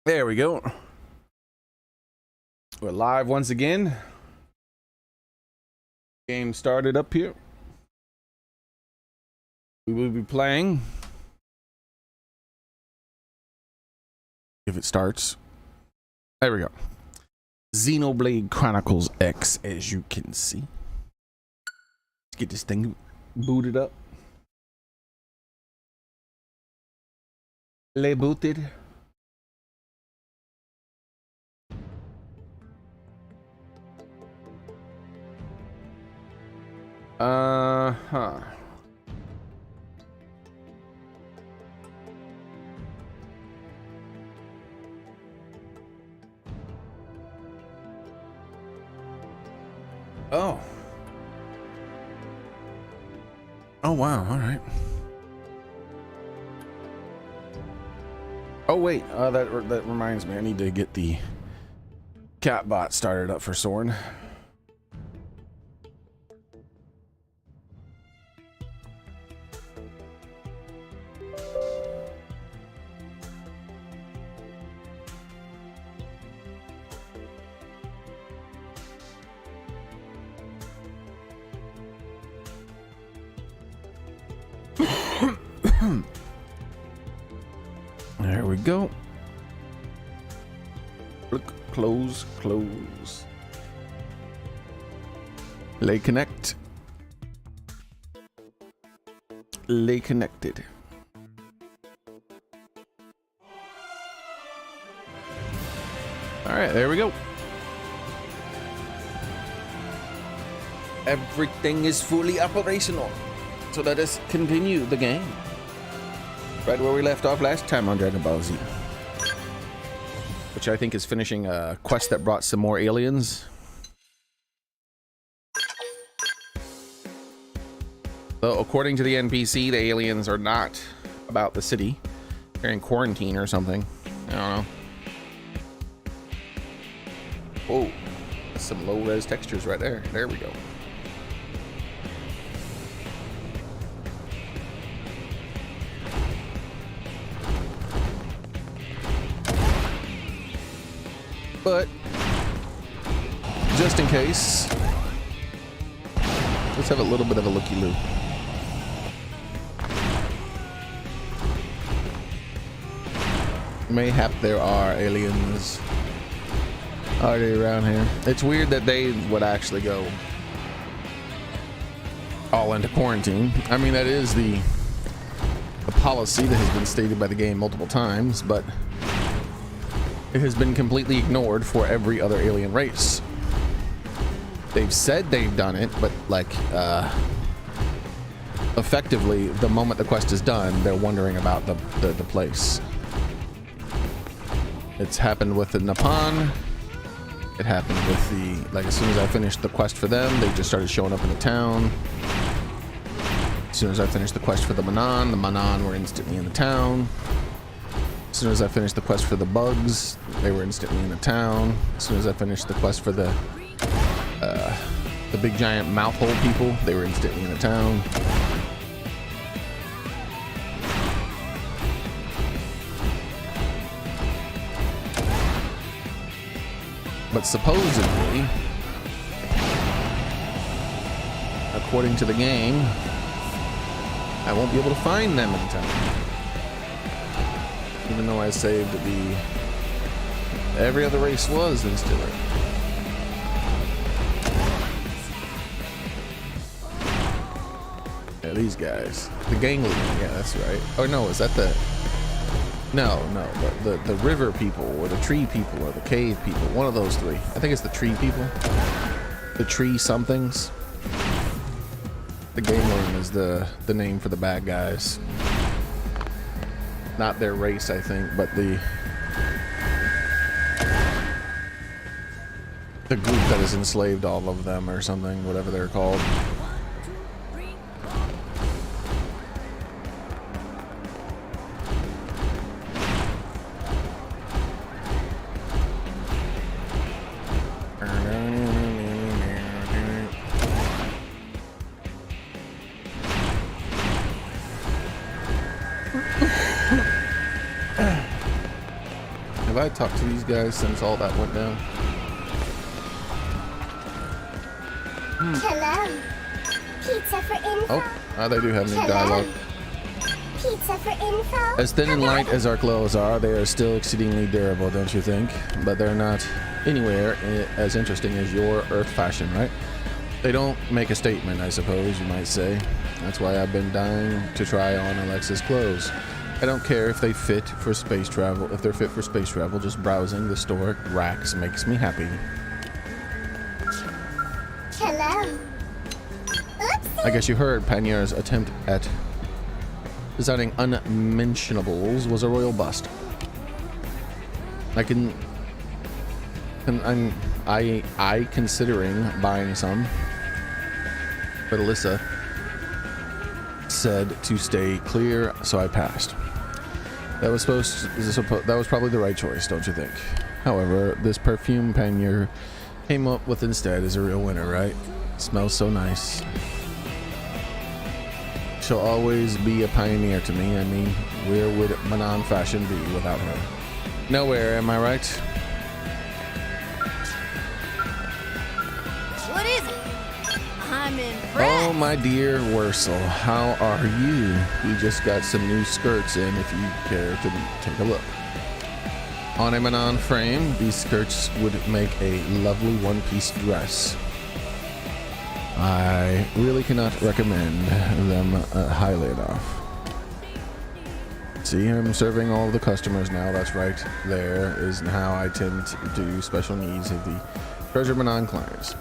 There we go. We're live once again. Game started up here. We will be playing. If it starts. There we go. Xenoblade Chronicles X, as you can see. Let's get this thing booted up. Le booted. Huh. Oh. Oh wow, all right. Oh wait, that reminds me, I need to get the cat bot started up for Soren. There we go. Look, close. Lay connect. Lay connected. All right, there we go. Everything is fully operational. So let us continue the game. Right where we left off last time on Dragon Ball Z. Which I think is finishing a quest that brought some more aliens. So according to the NPC, the aliens are not about the city. They're in quarantine or something. I don't know. Whoa, that's some low-res textures right there. There we go. But just in case, let's have a little bit of a looky-loo. Mayhap there are aliens already around here. It's weird that they would actually go all into quarantine. I mean, that is the policy that has been stated by the game multiple times, but it has been completely ignored for every other alien race. They've said they've done it, but like effectively the moment the quest is done, they're wondering about the place. It's happened with the Nippon. It happened with the, like, as soon as I finished the quest for them, they just started showing up in the town. As soon as I finished the quest for the Manon were instantly in the town. As soon as I finished the quest for the bugs, they were instantly in the town. As soon as I finished the quest for the big giant mouth hole people, they were instantly in the town. But supposedly, according to the game, I won't be able to find them in time. Even though I saved every other race was instantly. Yeah, these guys. The ganglion, yeah, that's right. Oh no, is that the... No, the river people, or the tree people, or the cave people. One of those three. I think it's the tree people. The tree somethings. The ganglion is the name for the bad guys. Not their race, I think, but the group that has enslaved all of them or something, whatever they're called. Have I talked to these guys since all that went down? Hello. Pizza for info. Oh, they do have new dialogue. Pizza for info. As thin and light as our clothes are, they are still exceedingly durable, don't you think? But they're not anywhere as interesting as your Earth fashion, right? They don't make a statement, I suppose you might say. That's why I've been dying to try on Alexa's clothes. I don't care if they fit for space travel. If they're fit for space travel, just browsing the store racks makes me happy. Hello. Oopsie. I guess you heard Panier's attempt at designing unmentionables was a royal bust. I considering buying some, but Alyssa said to stay clear, so I passed. That was that was probably the right choice, don't you think? However, this perfume Panier came up with instead is a real winner, right? Smells so nice. She'll always be a pioneer to me. I mean, where would Manon fashion be without her? Nowhere, am I right? What is it? I'm impressed. Oh, my dear Wursel, how are you? We just got some new skirts in, if you care to take a look. On a Manon frame, these skirts would make a lovely one-piece dress. I really cannot recommend them highly enough. See, I'm serving all of the customers now. That's right. There is how I tend to do special needs of the Treasure Manon clients.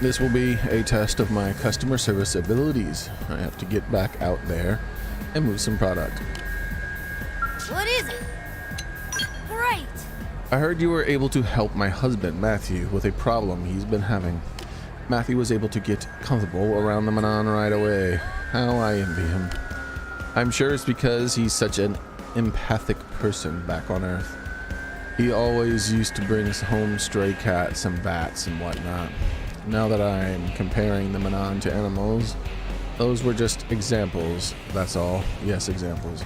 This will be a test of my customer service abilities. I have to get back out there and move some product. What is it? Great. I heard you were able to help my husband, Matthew, with a problem he's been having. Matthew was able to get comfortable around the Manon right away. How I envy him. I'm sure it's because he's such an empathic person back on Earth. He always used to bring home stray cats and bats and whatnot. Now that I'm comparing the Manon to animals, those were just examples, that's all. Yes, examples.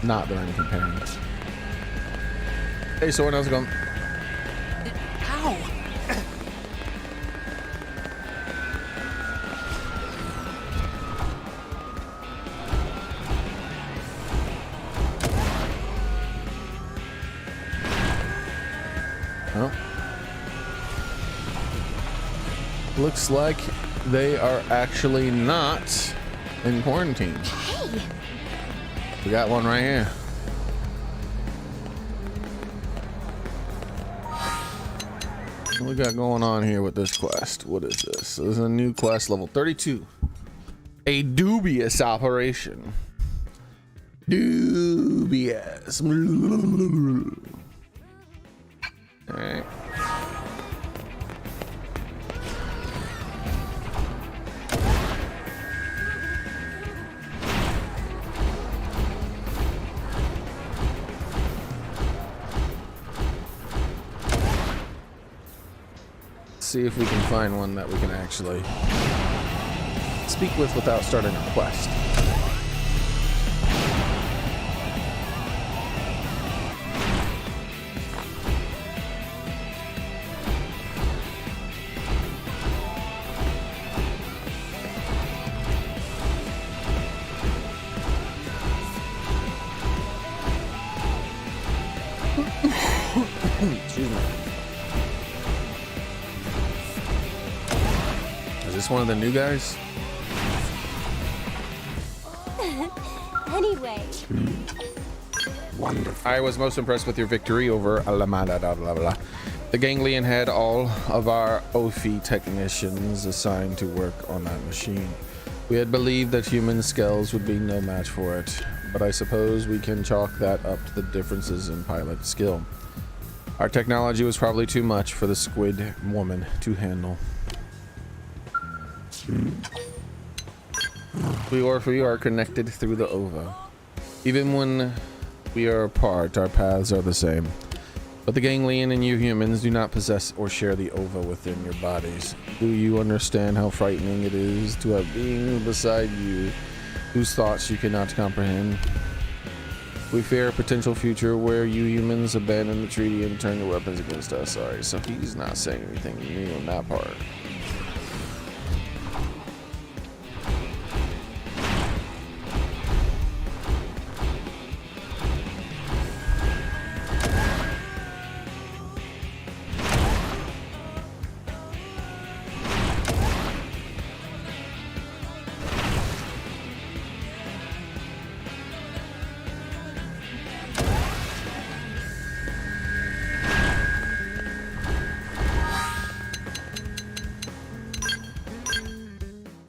Not that I'm comparing. Hey, Soren, how's it going? Ow. Well, looks like they are actually not in quarantine. Hey. We got one right here. What we got going on here with this quest? What is this? This is a new quest, level 32. A dubious operation. Dubious. Alright. See if we can find one that we can actually speak with without starting a quest. Excuse me. Is this one of the new guys? Anyway. Wonderful. I was most impressed with your victory over Alamada. The Ganglion had all of our OFI technicians assigned to work on that machine. We had believed that human skills would be no match for it, but I suppose we can chalk that up to the differences in pilot skill. Our technology was probably too much for the squid woman to handle. We are connected through the ova. Even when we are apart, our paths are the same. But the Ganglion and you humans do not possess or share the ova within your bodies. Do you understand how frightening it is to have beings beside you whose thoughts you cannot comprehend? We fear a potential future where you humans abandon the treaty and turn your weapons against us. Sorry, so he's not saying anything new on that part.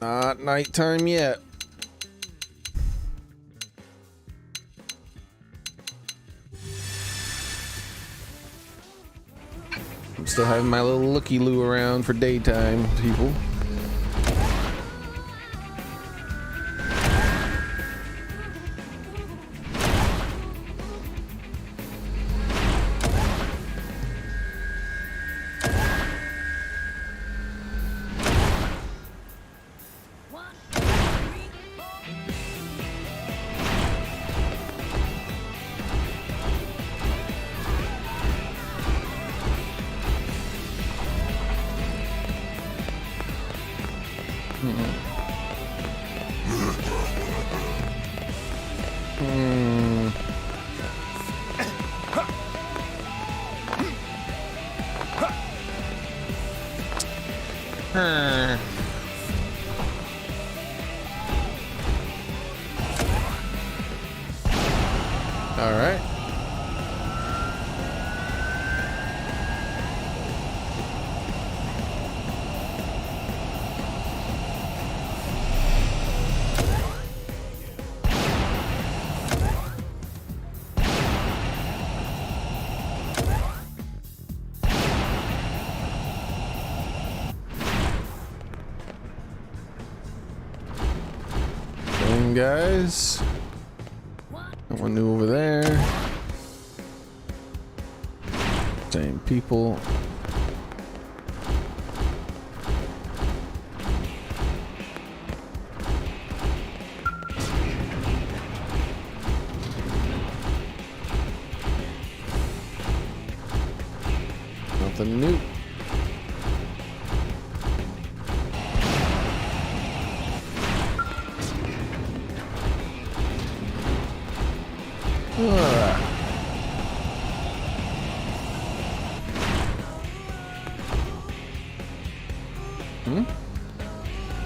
Not nighttime yet. I'm still having my little looky-loo around for daytime, people. All right. Same guys. No one new over there. Same people. Nothing new.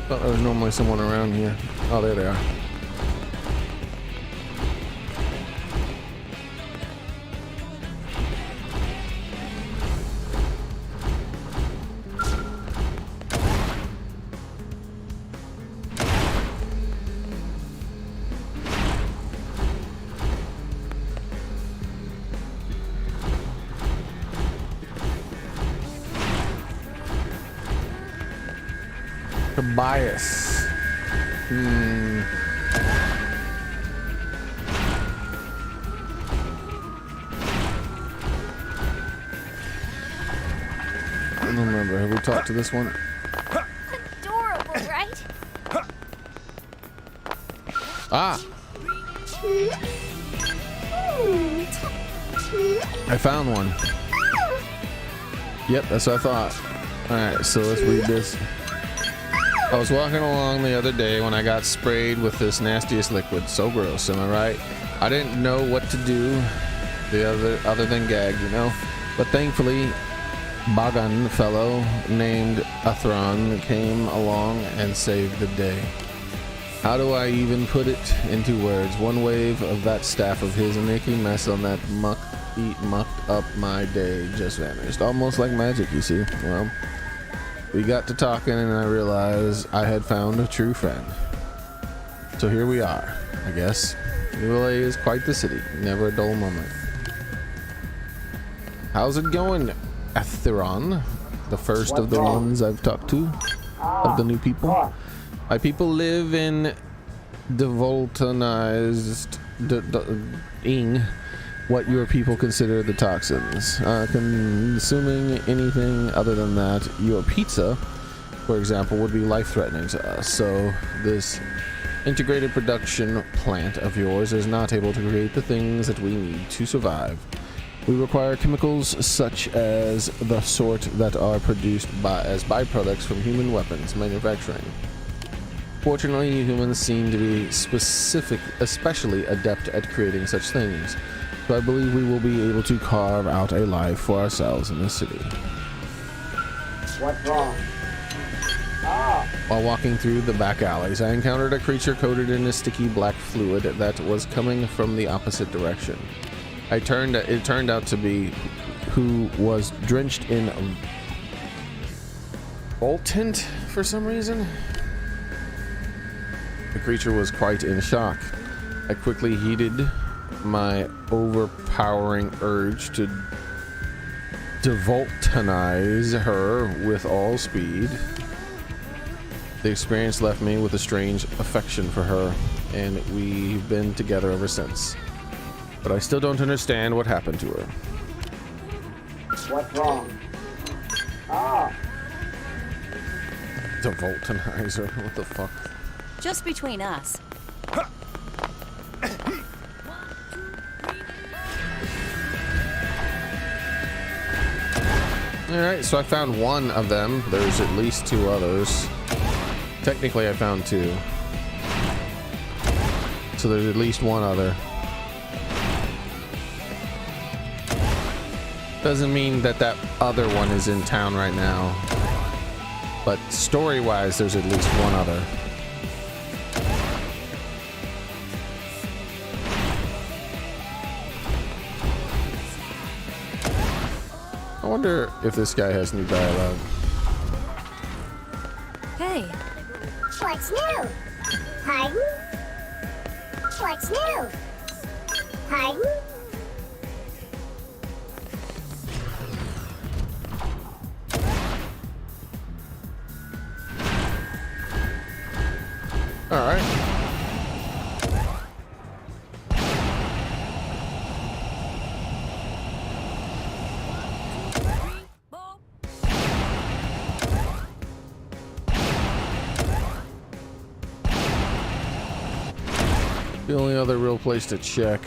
Thought there was normally someone around here. Oh, there they are. Tobias. I don't remember. Have we talked to this one? Adorable, right? Ah! I found one. Yep, that's what I thought. Alright, so let's read this. I was walking along the other day when I got sprayed with this nastiest liquid. So gross, am I right? I didn't know what to do other than gag, you know? But thankfully, Bagan fellow named Athron came along and saved the day. How do I even put it into words? One wave of that staff of his and making mess on that mucked up my day just vanished. Almost like magic, you see. Well, we got to talking and I realized I had found a true friend. So here we are, I guess. New is quite the city. Never a dull moment. How's it going, Atheron? The first of the ones I've talked to, of the new people. My people live in devoltonized what your people consider the toxins. Consuming anything other than that, your pizza, for example, would be life-threatening to us. So this integrated production plant of yours is not able to create the things that we need to survive. We require chemicals such as the sort that are produced as byproducts from human weapons manufacturing. Fortunately, you humans seem to be especially adept at creating such things, so I believe we will be able to carve out a life for ourselves in this city. What's wrong? Ah! While walking through the back alleys, I encountered a creature coated in a sticky black fluid that was coming from the opposite direction. It turned out to be who was drenched in voltant for some reason. The creature was quite in shock. I quickly heeded my overpowering urge to devoltanize her with all speed. The experience left me with a strange affection for her, and we've been together ever since. But I still don't understand what happened to her. What's wrong? Ah! Devoltanize her? What the fuck? Just between us. Alright, so I found one of them. There's at least two others. Technically, I found two. So there's at least one other. Doesn't mean that that other one is in town right now. But story-wise, there's at least one other. I wonder if this guy has new dialogue. Hey, What's new? Pardon? What's new? Pardon? All right. The only other real place to check.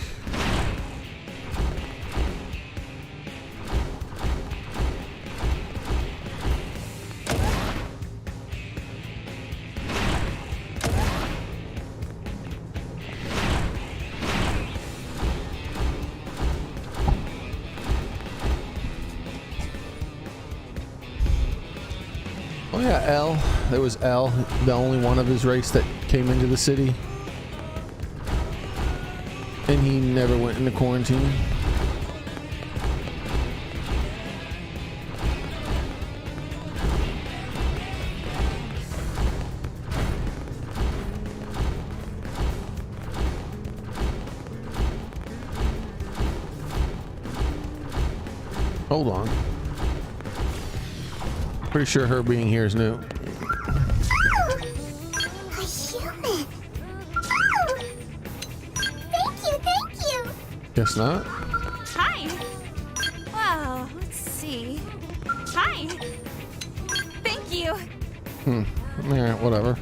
Oh yeah, L. There was L, the only one of his race that came into the city. And he never went into quarantine. Hold on. Pretty sure her being here is new. A human. Oh! Thank you. Guess not. hi. Wow, let's see. Hi. Thank you. Yeah, whatever.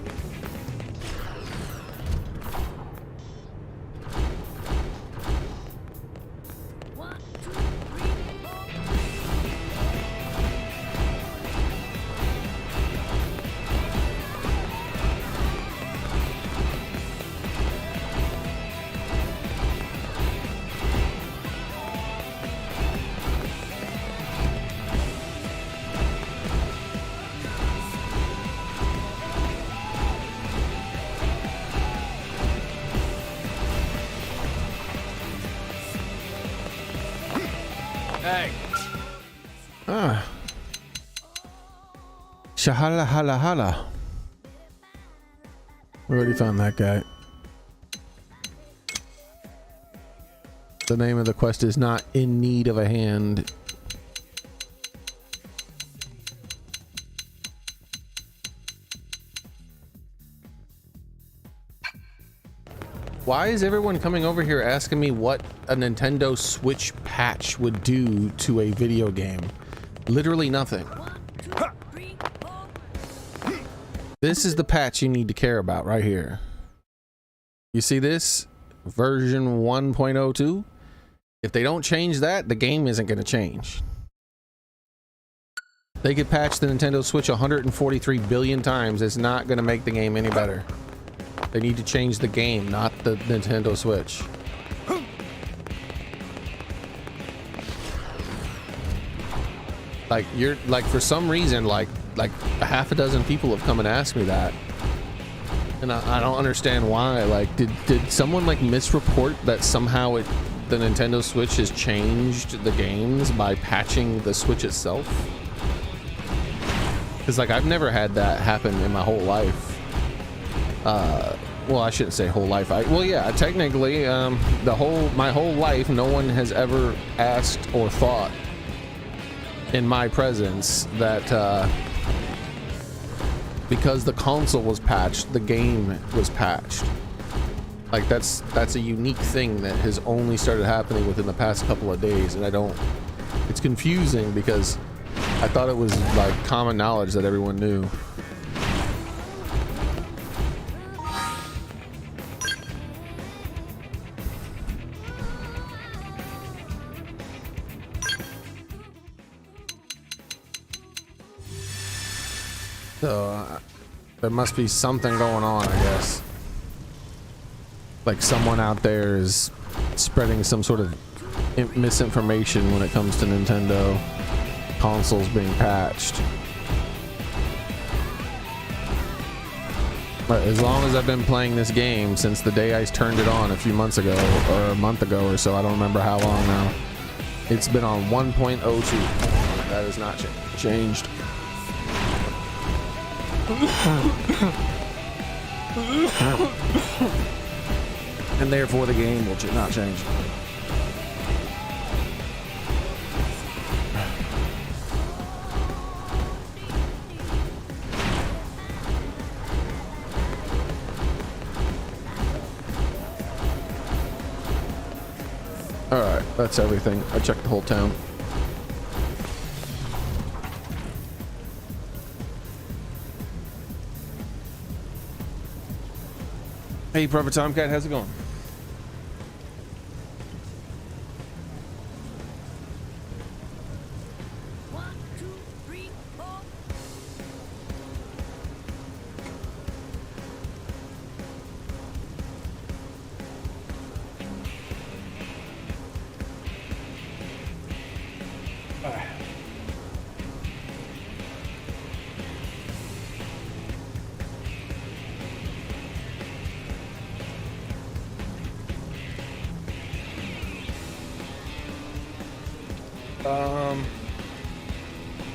Hey. Ah. Shahala hala hala. We already found that guy. The name of the quest is not in need of a hand. Why is everyone coming over here asking me what a Nintendo Switch patch would do to a video game? Literally nothing. This is the patch you need to care about right here. You see this? Version 1.02? If they don't change that, the game isn't going to change. They could patch the Nintendo Switch 143 billion times. It's not going to make the game any better. They need to change the game, not the Nintendo Switch. Like, you're like, for some reason, like a half a dozen people have come and asked me that. And I don't understand why. Like, did someone like misreport that somehow the Nintendo Switch has changed the games by patching the Switch itself? Because like, I've never had that happen in my whole life. Well, I shouldn't say whole life. Well, yeah, technically, my whole life, no one has ever asked or thought in my presence that because the console was patched, the game was patched. Like, that's a unique thing that has only started happening within the past couple of days, and it's confusing because I thought it was like common knowledge that everyone knew. So there must be something going on, I guess. Like someone out there is spreading some sort of misinformation when it comes to Nintendo consoles being patched. But as long as I've been playing this game since the day I turned it on a few months ago, or a month ago or so, I don't remember how long now, it's been on 1.02. That has not changed. And therefore the game will not change. Alright, that's everything. I checked the whole town. Hey, Prophet Tomcat, how's it going?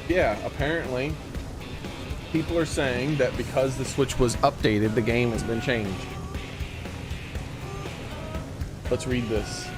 Yeah, apparently people are saying that because the Switch was updated, the game has been changed. Let's read this.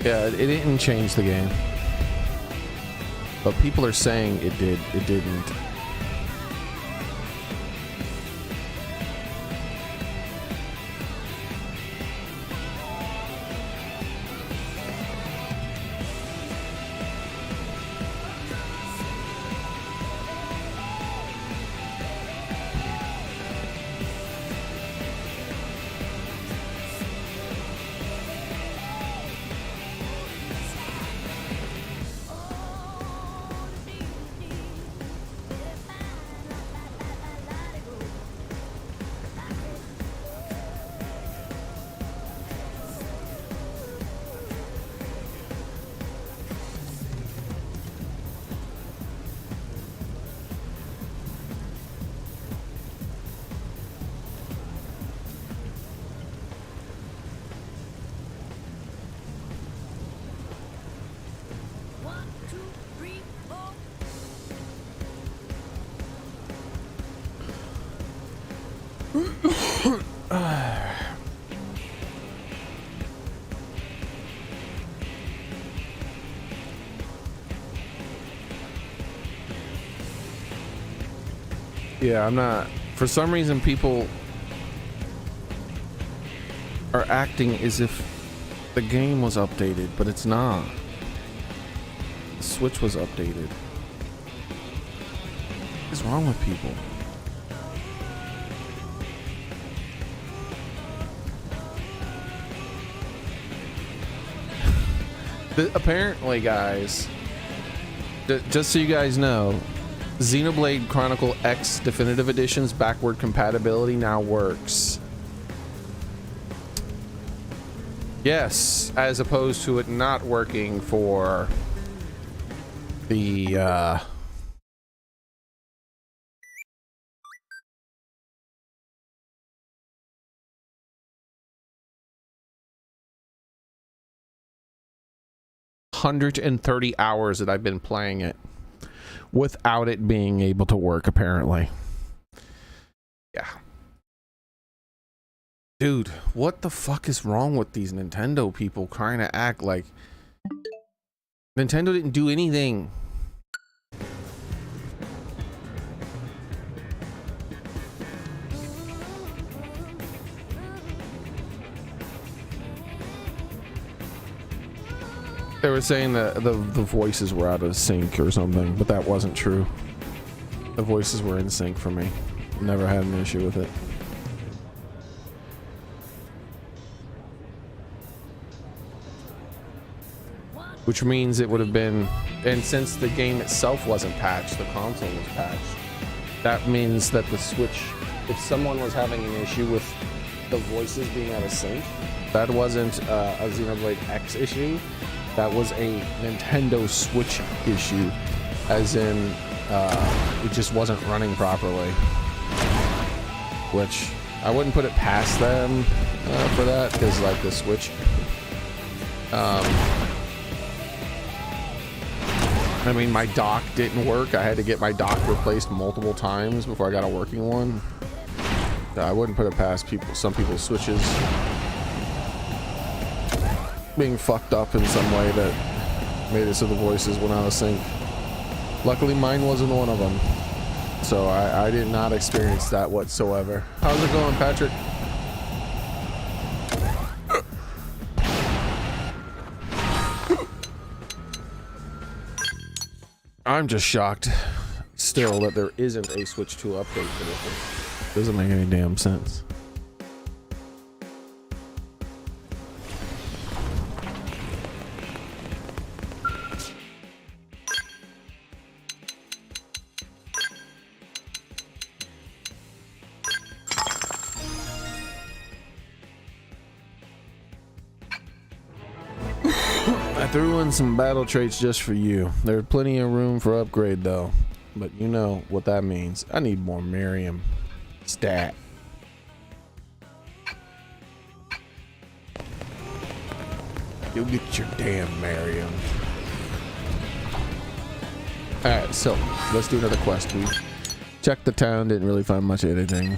Yeah, it didn't change the game. But people are saying it did. It didn't. Yeah, I'm not. For some reason, people are acting as if the game was updated, but it's not. The Switch was updated. What is wrong with people? Apparently, guys, just so you guys know, Xenoblade Chronicle X Definitive Edition's backward compatibility now works. Yes, as opposed to it not working for the $130 hours that I've been playing it without it being able to work, apparently. Yeah. Dude, what the fuck is wrong with these Nintendo people trying to act like Nintendo didn't do anything? They were saying that the voices were out of sync or something, but that wasn't true. The voices were in sync for me. Never had an issue with it. Which means it would have been, and since the game itself wasn't patched, the console was patched. That means that the Switch, if someone was having an issue with the voices being out of sync, that wasn't a Xenoblade X issue. That was a Nintendo Switch issue, as in it just wasn't running properly. Which I wouldn't put it past them for that, because like the Switch, I mean, my dock didn't work. I had to get my dock replaced multiple times before I got a working one. I wouldn't put it past people, some people's Switches being fucked up in some way that made it so the voices went out of sync. Luckily, mine wasn't one of them, so I did not experience that whatsoever. How's it going, Patrick? I'm just shocked still that there isn't a Switch 2 update for this. Doesn't make any damn sense. I threw in some battle traits just for you. There's plenty of room for upgrade though, but you know what that means. I need more Miriam stat. You'll get your damn Miriam. Alright, so let's do another quest. We checked the town, didn't really find much of anything.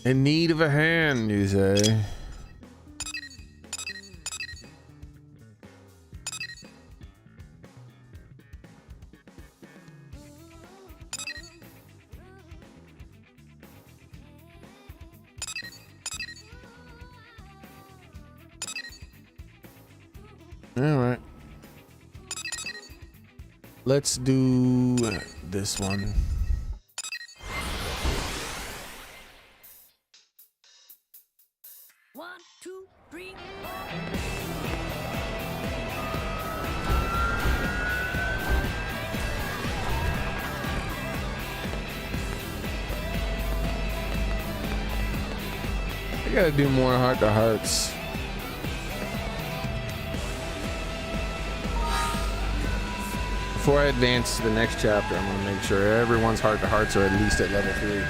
In need of a hand, you say? All right. Let's do this one. I gotta do more heart-to-hearts. Before I advance to the next chapter, I'm gonna make sure everyone's heart-to-hearts are at least at level 3.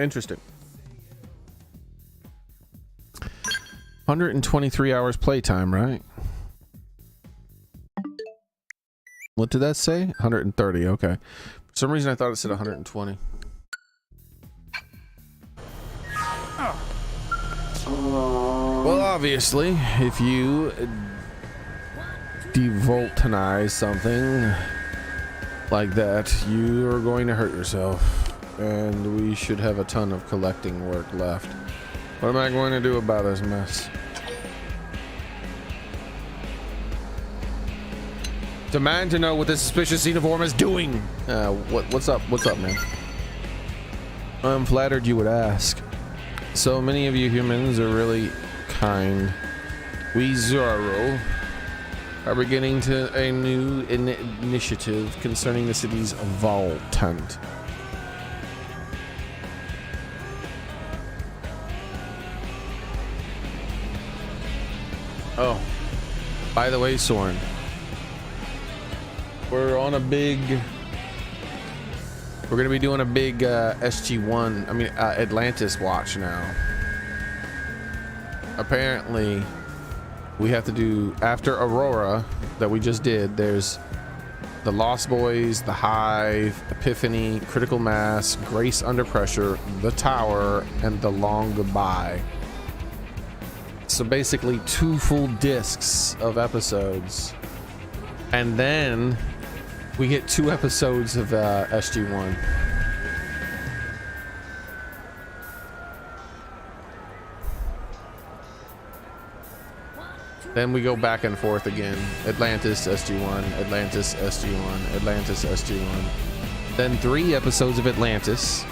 Interesting. 123 hours playtime, right? What did that say? 130, okay. For some reason I thought it said 120. Well, obviously, if you devoltanize something like that, you are going to hurt yourself. And we should have a ton of collecting work left. What am I going to do about this mess? Demand to know what this suspicious xenoform is doing. What's up? What's up, man? I'm flattered you would ask. So many of you humans are really kind. We Zoro are beginning to a new initiative concerning the city's vault-tent. Oh, by the way, Soren, we're gonna be doing a big SG1, Atlantis watch now. Apparently, we have to do, after Aurora, that we just did, there's the Lost Boys, the Hive, Epiphany, Critical Mass, Grace Under Pressure, the Tower, and the Long Goodbye. So basically 2 full discs of episodes. And then we get 2 episodes of SG1. Then we go back and forth again. Atlantis, SG1, Atlantis, SG1, Atlantis, SG1. Then 3 episodes of Atlantis.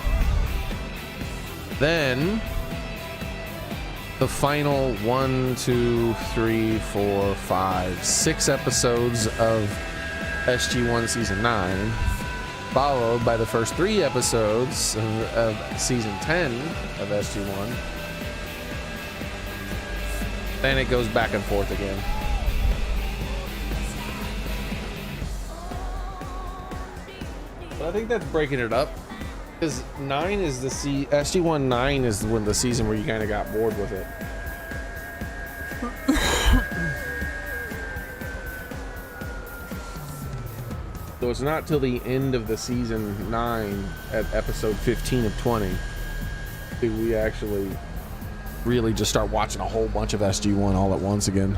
Then the final 1, 2, 3, 4, 5, 6 episodes of SG1 Season 9, followed by the first 3 episodes of Season 10 of SG1. Then it goes back and forth again. But I think that's breaking it up. Because 9 is the SG1 9 is when the season where you kind of got bored with it. So it's not till the end of the season 9 at episode 15 of 20 do we actually really just start watching a whole bunch of SG1 all at once again.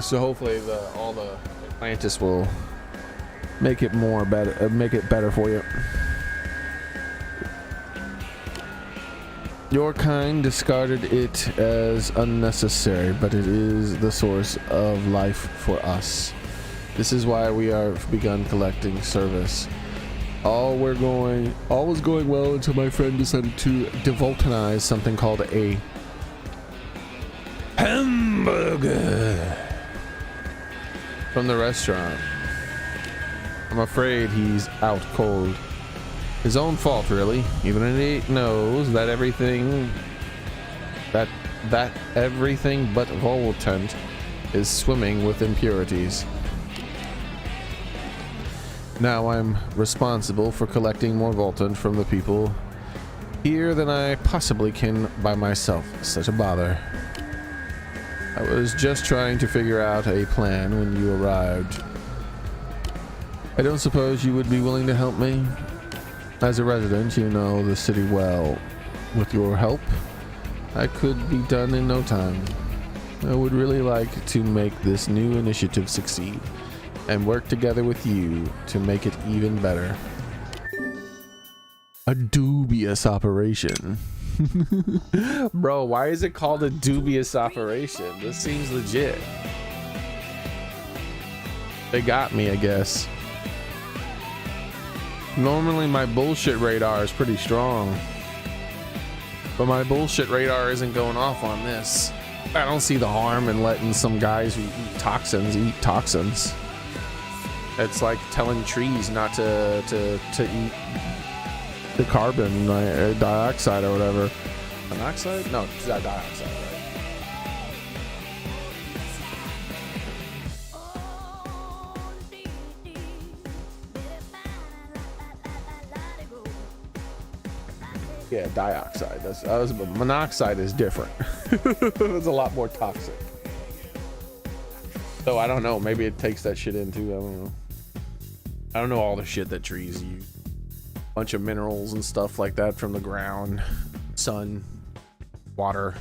So hopefully all the Atlantis will make it better for you. Your kind discarded it as unnecessary, but it is the source of life for us. This is why we have begun collecting service. All was going well until my friend decided to devoltanize something called a hamburger from the restaurant. I'm afraid he's out cold. His own fault, really. Even he knows that everything but Voltent is swimming with impurities. Now I'm responsible for collecting more Voltent from the people here than I possibly can by myself. Such a bother. I was just trying to figure out a plan when you arrived. I don't suppose you would be willing to help me? As a resident, you know the city well. With your help, I could be done in no time. I would really like to make this new initiative succeed and work together with you to make it even better. A dubious operation. Bro, why is it called a dubious operation? This seems legit. They got me, I guess. Normally my bullshit radar is pretty strong, but my bullshit radar isn't going off on this. I don't see the harm in letting some guys who eat toxins. It's like telling trees not to eat the carbon dioxide or whatever. Monoxide? No, it's not dioxide, right? Yeah, dioxide. Monoxide is different. It's a lot more toxic. So I don't know. Maybe it takes that shit in too. I don't know. I don't know all the shit that trees use. Bunch of minerals and stuff like that from the ground, sun, water,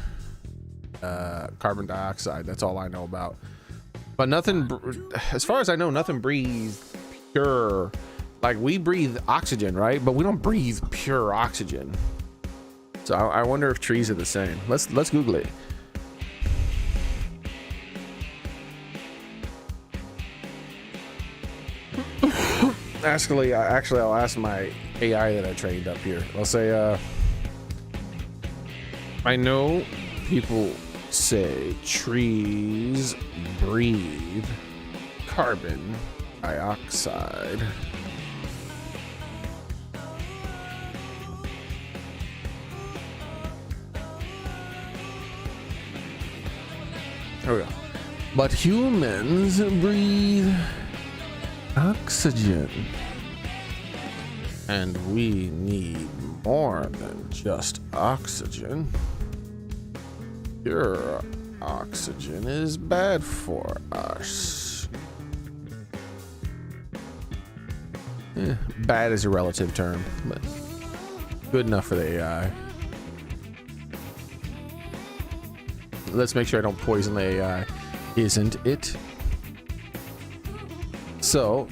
carbon dioxide. That's all I know about. But nothing, as far as I know, nothing breathes pure. Like we breathe oxygen, right? But we don't breathe pure oxygen. So I wonder if trees are the same. Let's Google it. Actually, I'll ask my AI that I trained up here. I'll say, I know people say trees breathe carbon dioxide. There we go. But humans breathe oxygen. And we need more than just oxygen. Pure oxygen is bad for us. Bad is a relative term, but good enough for the AI. Let's make sure I don't poison the AI. Isn't it? So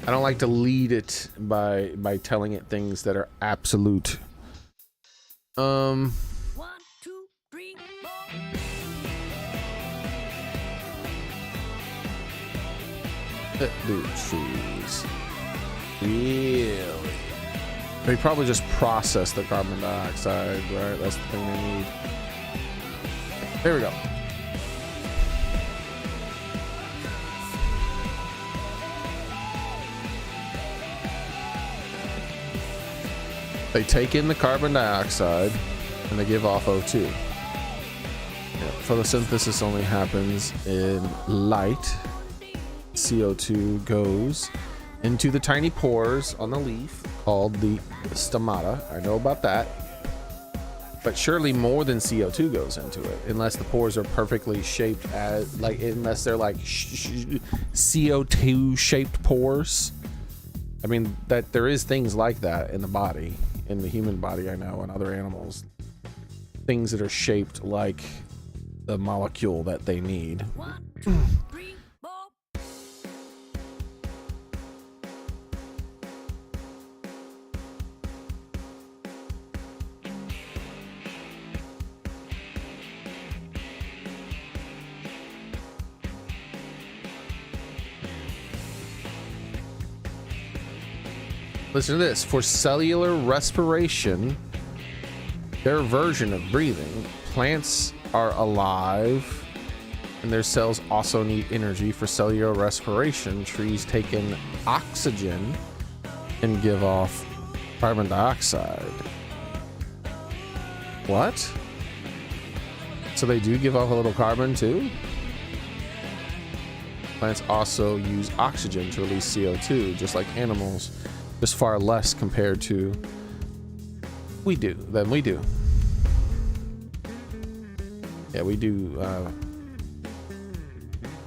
I don't like to lead it by telling it things that are absolute. 1, 2, 3, 4. Dude, trees. Really? They probably just process the carbon dioxide, right? That's the thing they need. There we go. They take in the carbon dioxide and they give off O2. Yeah, photosynthesis only happens in light. CO2 goes into the tiny pores on the leaf called the stomata. I know about that. But surely more than CO2 goes into it, unless the pores are perfectly shaped as, like, unless they're like CO2 shaped pores. I mean, that there is things like that in the body, in the human body, I know, and other animals. Things that are shaped like the molecule that they need. 1, 2, 3, 4. Listen to this. For cellular respiration, their version of breathing, plants are alive and their cells also need energy for cellular respiration. Trees take in oxygen and give off carbon dioxide. What? So they do give off a little carbon too? Plants also use oxygen to release CO2, just like animals. Just far less compared to we do. Yeah, we do.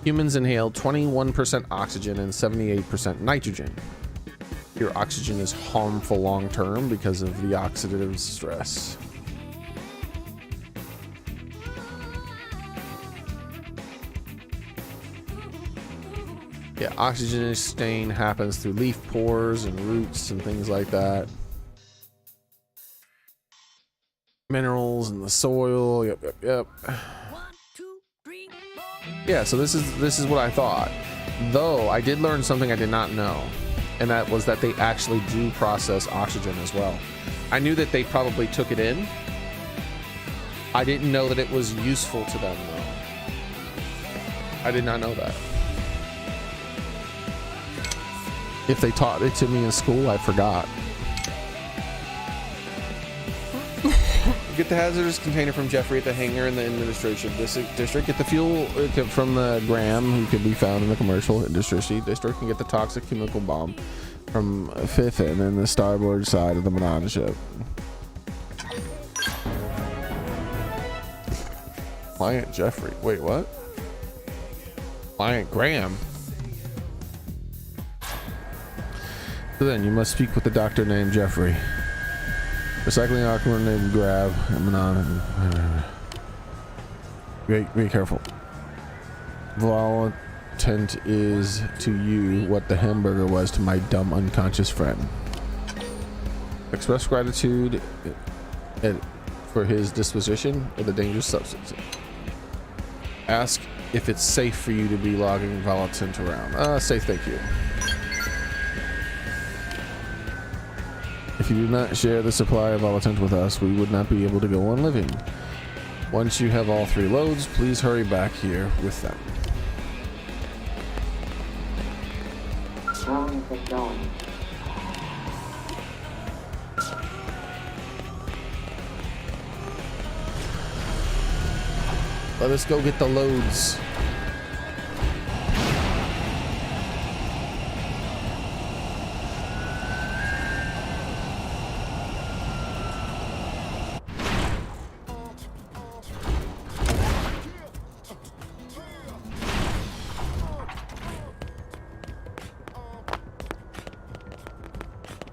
Humans inhale 21% oxygen and 78% nitrogen. Pure oxygen is harmful long term because of the oxidative stress. Yeah, oxygen stain happens through leaf pores and roots and things like that. Minerals in the soil. Yep. 1, 2, 3, 4. Yeah, so this is what I thought. Though I did learn something I did not know, and that was that they actually do process oxygen as well. I knew that they probably took it in. I didn't know that it was useful to them though. I did not know that. If they taught it to me in school, I forgot. Get the hazardous container from Jeffrey at the hangar in the administration district. Get the fuel from the Graham, who can be found in the commercial industry district, and get the toxic chemical bomb from Fifin in the starboard side of the Manan ship. Client Jeffrey. Wait, what? Client Graham. So then you must speak with the doctor named Jeffrey. Recycling aquamarine named Grab. Be careful. Volatent is to you what the hamburger was to my dumb unconscious friend. Express gratitude for his disposition of the dangerous substance. Ask if it's safe for you to be logging Volatent around. Say thank you. If you do not share the supply of Volatent with us, we would not be able to go on living. Once you have all 3 loads, please hurry back here with them. How long is it going? Let us go get the loads.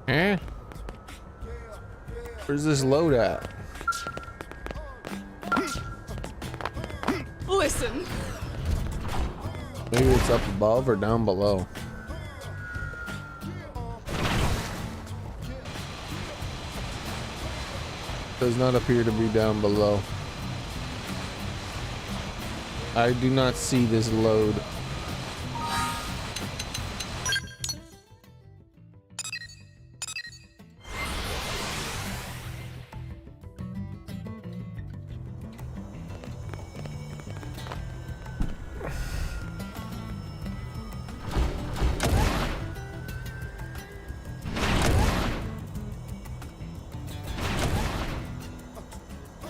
Eh? Where's this load at? Listen. Maybe it's up above or down below. Does not appear to be down below. I do not see this load.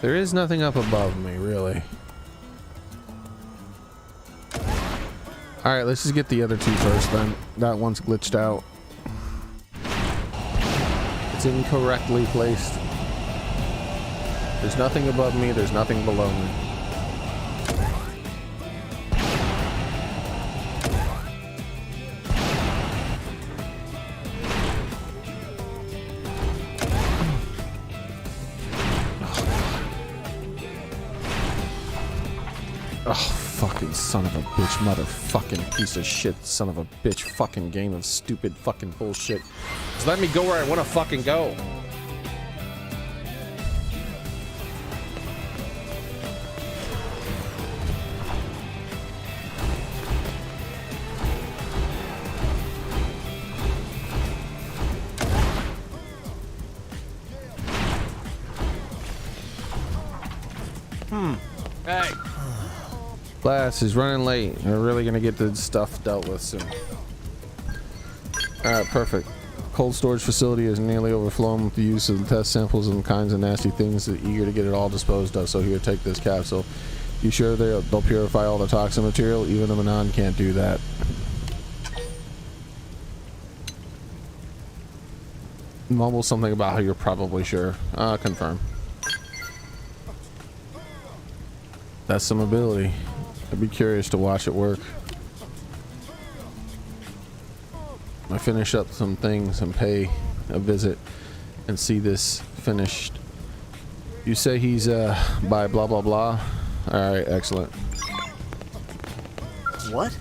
There is nothing up above me, really. Alright, let's just get the other 2 first then. That one's glitched out. It's incorrectly placed. There's nothing above me, there's nothing below me. Oh, fucking son of a bitch, motherfucking piece of shit, son of a bitch, fucking game of stupid fucking bullshit. Just let me go where I want to fucking go. Hey. Class is running late. We're really gonna get the stuff dealt with soon. Alright, perfect. Cold storage facility is nearly overflowing with the use of the test samples and kinds of nasty things. That eager to get it all disposed of. So here, take this capsule. You sure they'll purify all the toxin material? Even the Manan can't do that. Mumble something about how you're probably sure. Confirm. That's some ability. I'd be curious to watch it work. I finish up some things and pay a visit and see this finished. You say he's by blah blah blah. All right, excellent. What?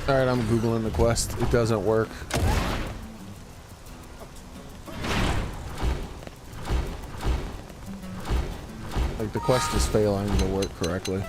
Alright, I'm googling the quest. It doesn't work. Like the quest is failing to work correctly.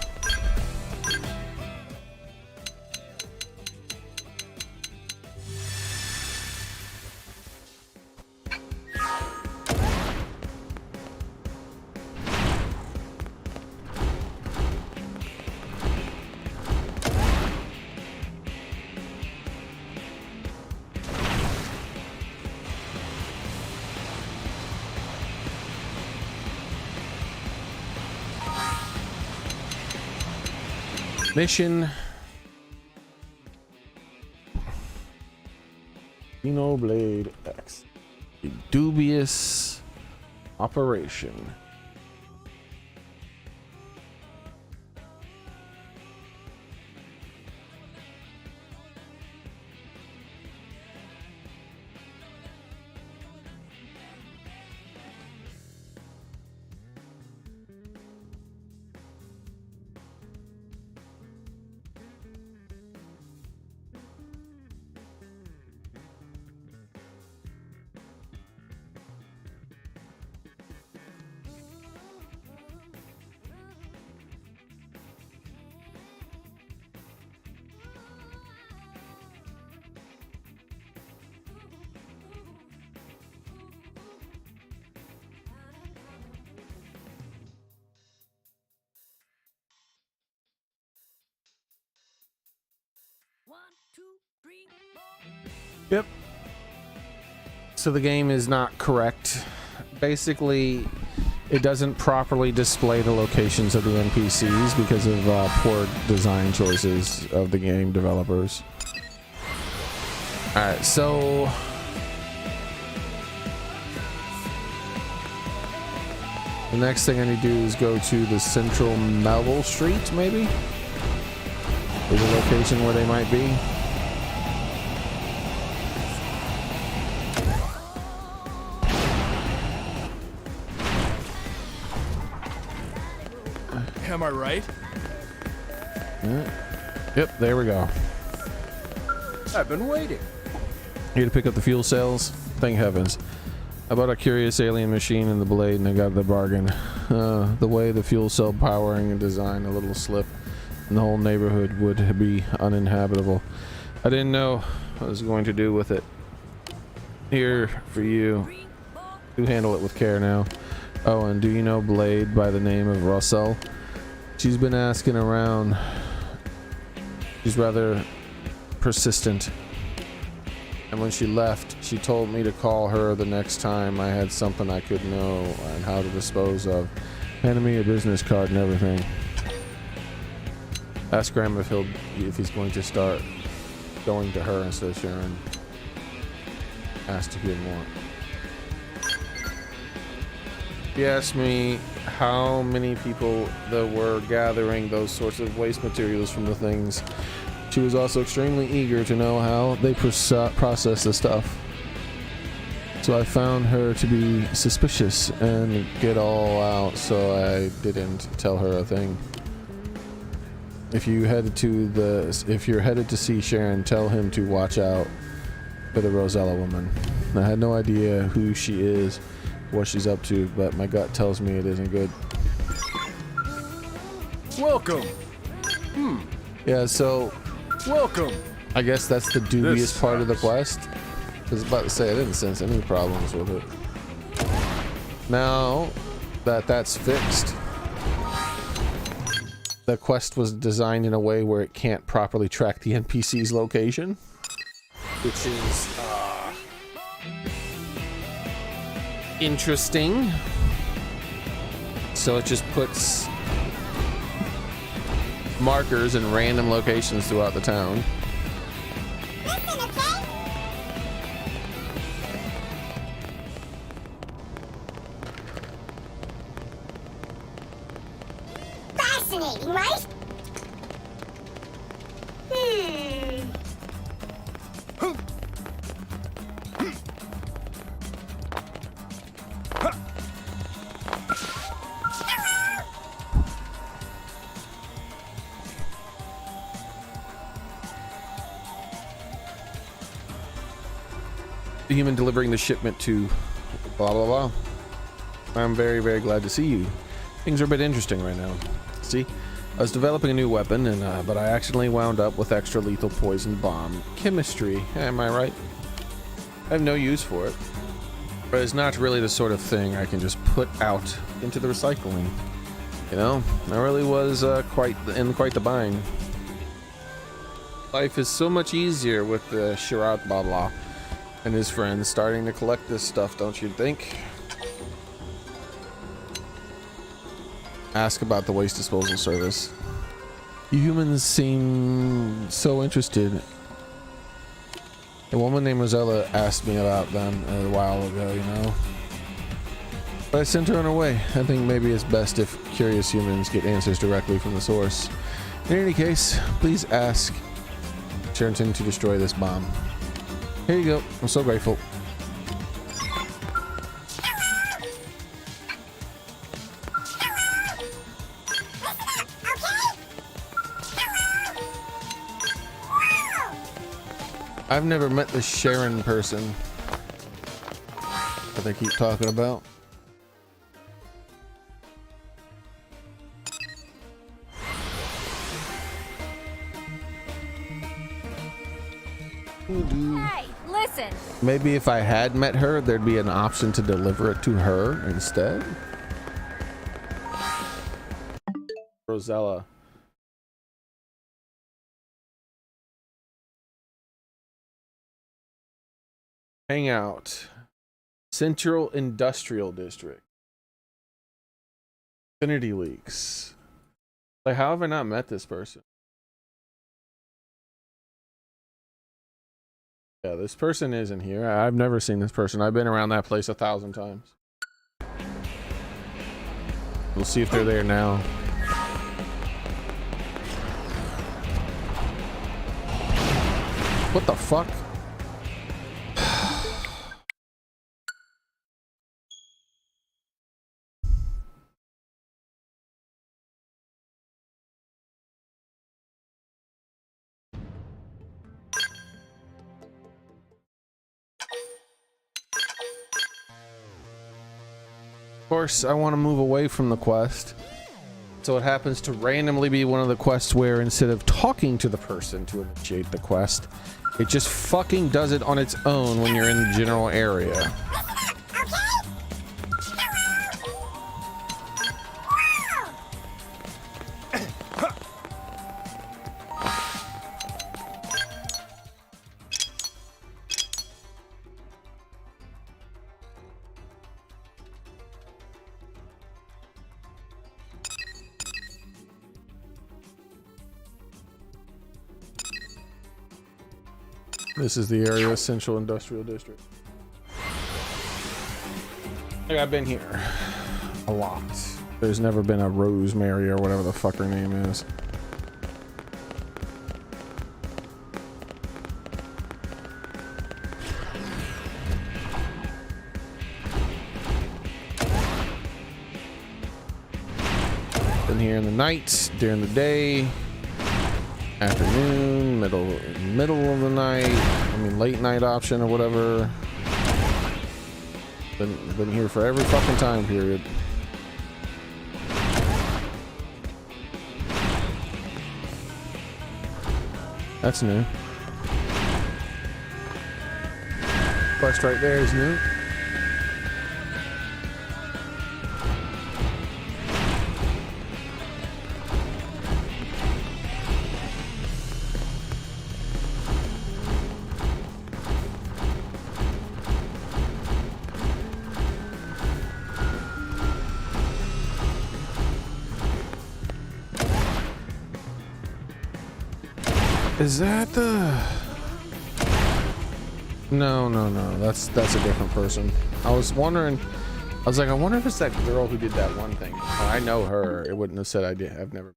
Mission Xenoblade X. A dubious operation. Yep. So the game is not correct. Basically, it doesn't properly display the locations of the NPCs because of poor design choices of the game developers. Alright, so the next thing I need to do is go to the central Melville Street, maybe? Is a location where they might be. Am I right? Yep, there we go. I've been waiting. Here to pick up the fuel cells. Thank heavens. I bought a curious alien machine in the Blade and I got the bargain. The way the fuel cell powering and design, a little slip and the whole neighborhood would be uninhabitable. I didn't know what I was going to do with it. Here for you. Do handle it with care now. Oh, and do you know Blade by the name of Russell? She's been asking around. She's rather persistent. And when she left, she told me to call her the next time I had something I could know and how to dispose of. Handed me a business card and everything. Ask Graham if he's going to start going to her instead of Sharon. Asked to hear more. He asked me how many people there were gathering those sorts of waste materials from the things. She was also extremely eager to know how they process the stuff. So I found her to be suspicious and get all out, so I didn't tell her a thing. If you're headed to see Sharon, tell him to watch out for the Rosella woman. I had no idea who she is, what she's up to, but my gut tells me it isn't good. Welcome. Yeah, so Welcome. I guess that's the dubious part of the quest. I was about to say I didn't sense any problems with it. Now that that's fixed, the quest was designed in a way where it can't properly track the NPC's location, which is interesting. So it just puts markers in random locations throughout the town. Listen, okay? Fascinating, right? The human delivering the shipment to blah blah blah. I'm very, very glad to see you. Things are a bit interesting right now. See, I was developing a new weapon, but I accidentally wound up with extra lethal poison bomb chemistry. Am I right? I have no use for it, but it's not really the sort of thing I can just put out into the recycling. You know, I really was quite the bind. Life is so much easier with the Shirat Bala and his friends starting to collect this stuff, don't you think? Ask about the waste disposal service. You humans seem so interested. A woman named Rosella asked me about them a while ago, you know. But I sent her on her way. I think maybe it's best if curious humans get answers directly from the source. In any case, please ask Sherrington to destroy this bomb. Here you go. I'm so grateful. I've never met the Sharon person that they keep talking about. Hey, listen. Maybe if I had met her, there'd be an option to deliver it to her instead. Rosella. Hangout. Central Industrial District. Infinity Leaks. Like, how have I not met this person? Yeah, this person isn't here. I've never seen this person. I've been around that place 1,000 times. We'll see if they're there now. What the fuck? Of course, I want to move away from the quest. So it happens to randomly be one of the quests where instead of talking to the person to initiate the quest, it just fucking does it on its own when you're in the general area. This is the area, Central Industrial District. Like, I've been here a lot. There's never been a Rosemary or whatever the fuck her name is. Been here in the night, during the day, afternoon, middle of the night, I mean late night option or whatever. Been here for every fucking time period. That's new. Quest right there is new. Is that the... No. That's a different person. I was wondering... I was like, I wonder if it's that girl who did that one thing. I know her. It wouldn't have said I did. I've never...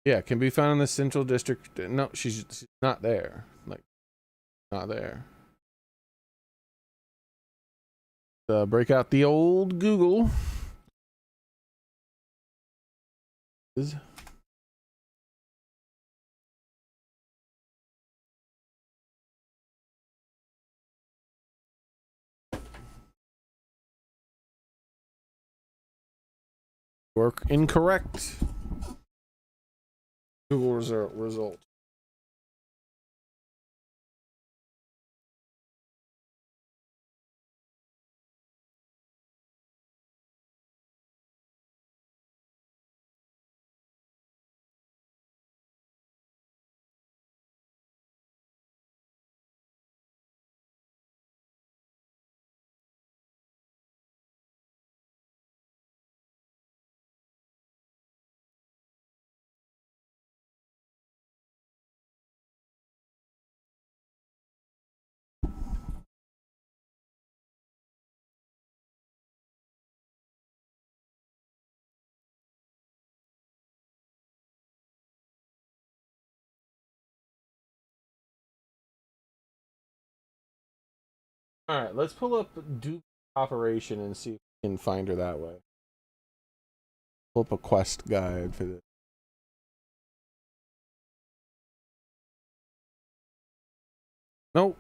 Yeah, can be found in the Central District. No, she's not there. Like, not there. Break out the old Google. Work incorrect. Google result. All right, let's pull up Duke Operation and see if we can find her that way. Pull up a quest guide for this. Nope.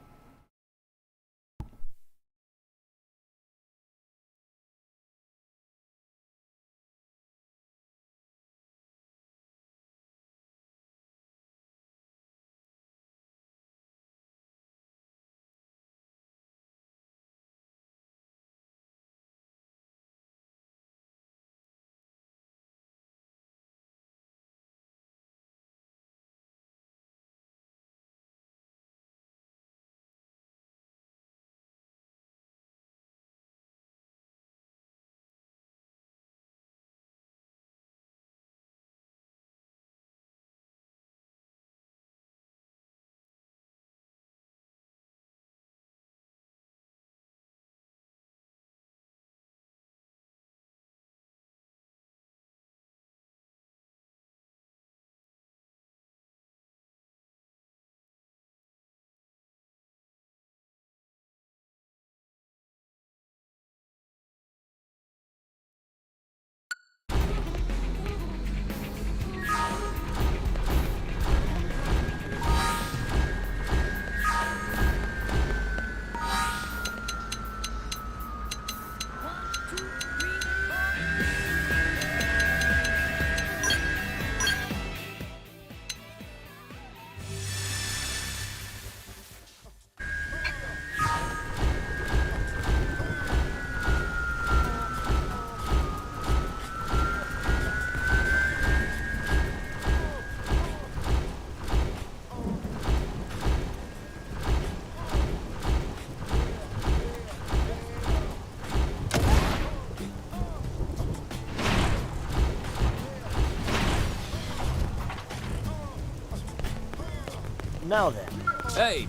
Now then. Hey!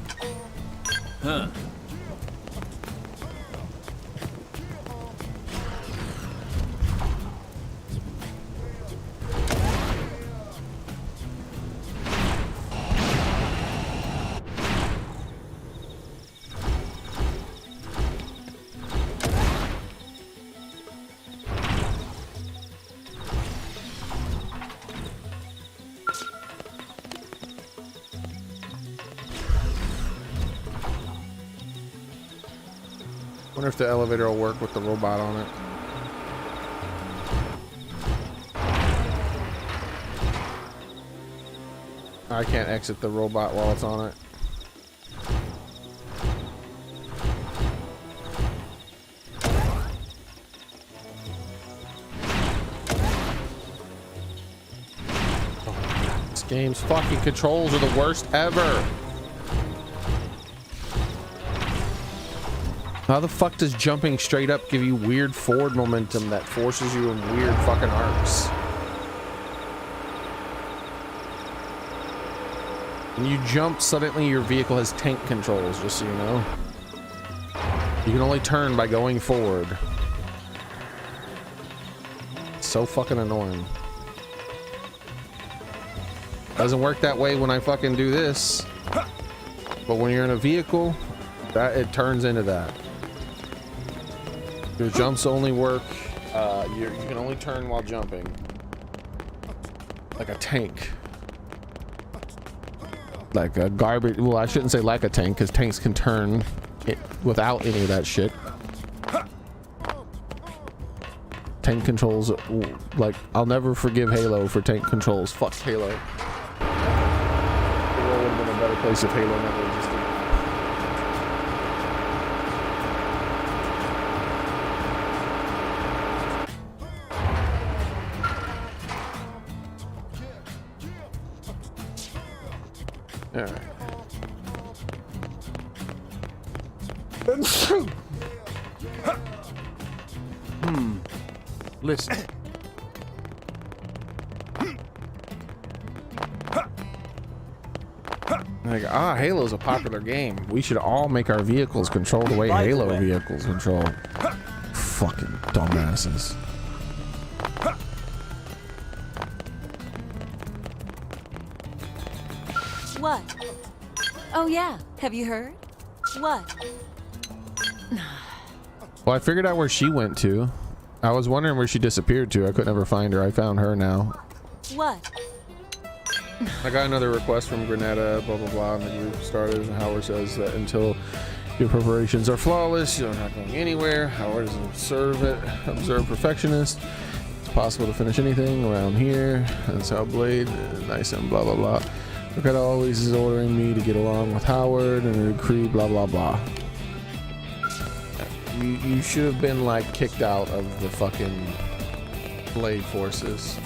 Huh. Wonder if the elevator will work with the robot on it. I can't exit the robot while it's on it. Oh, this game's fucking controls are the worst ever. How the fuck does jumping straight up give you weird forward momentum that forces you in weird fucking arcs? When you jump, suddenly your vehicle has tank controls, just so you know. You can only turn by going forward. It's so fucking annoying. Doesn't work that way when I fucking do this. But when you're in a vehicle, that it turns into that. Your jumps only work, you can only turn while jumping. Like a tank. Like a garbage, well, I shouldn't say like a tank, because tanks can turn it without any of that shit. tank controls, like, I'll never forgive Halo for tank controls. Fuck Halo. The world would have been a better place if Halo never existed. Alright. Listen. Like, Halo's a popular game. We should all make our vehicles control the way Halo vehicles control. Fucking dumbasses. What? Oh yeah, have you heard? What? Well, I figured out where she went to. I was wondering where she disappeared to. I could never find her. I found her now. What? I got another request from Granetta, blah, blah, blah, and the group started. And Howard says that until your preparations are flawless, you're not going anywhere. Howard is an observe perfectionist. It's possible to finish anything around here. That's Xenoblade, nice and blah, blah, blah. Granetta always is ordering me to get along with Howard and agree, blah, blah, blah. You should have been like kicked out of the fucking Blade forces.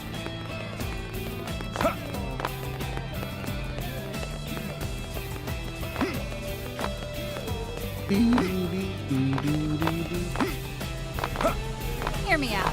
Hear me out.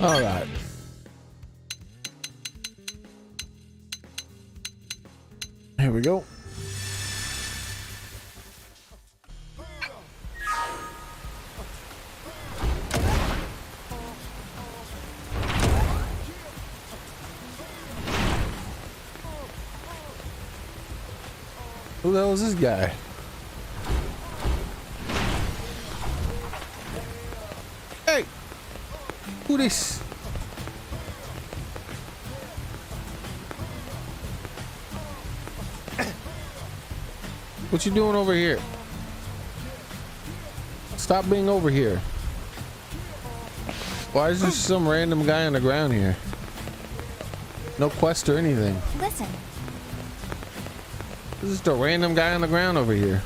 All right. Here we go. Who the hell is this guy? Hey! Who this? What you doing over here? Stop being over here. Why is there some random guy on the ground here? No quest or anything. Listen. This is just a random guy on the ground over here.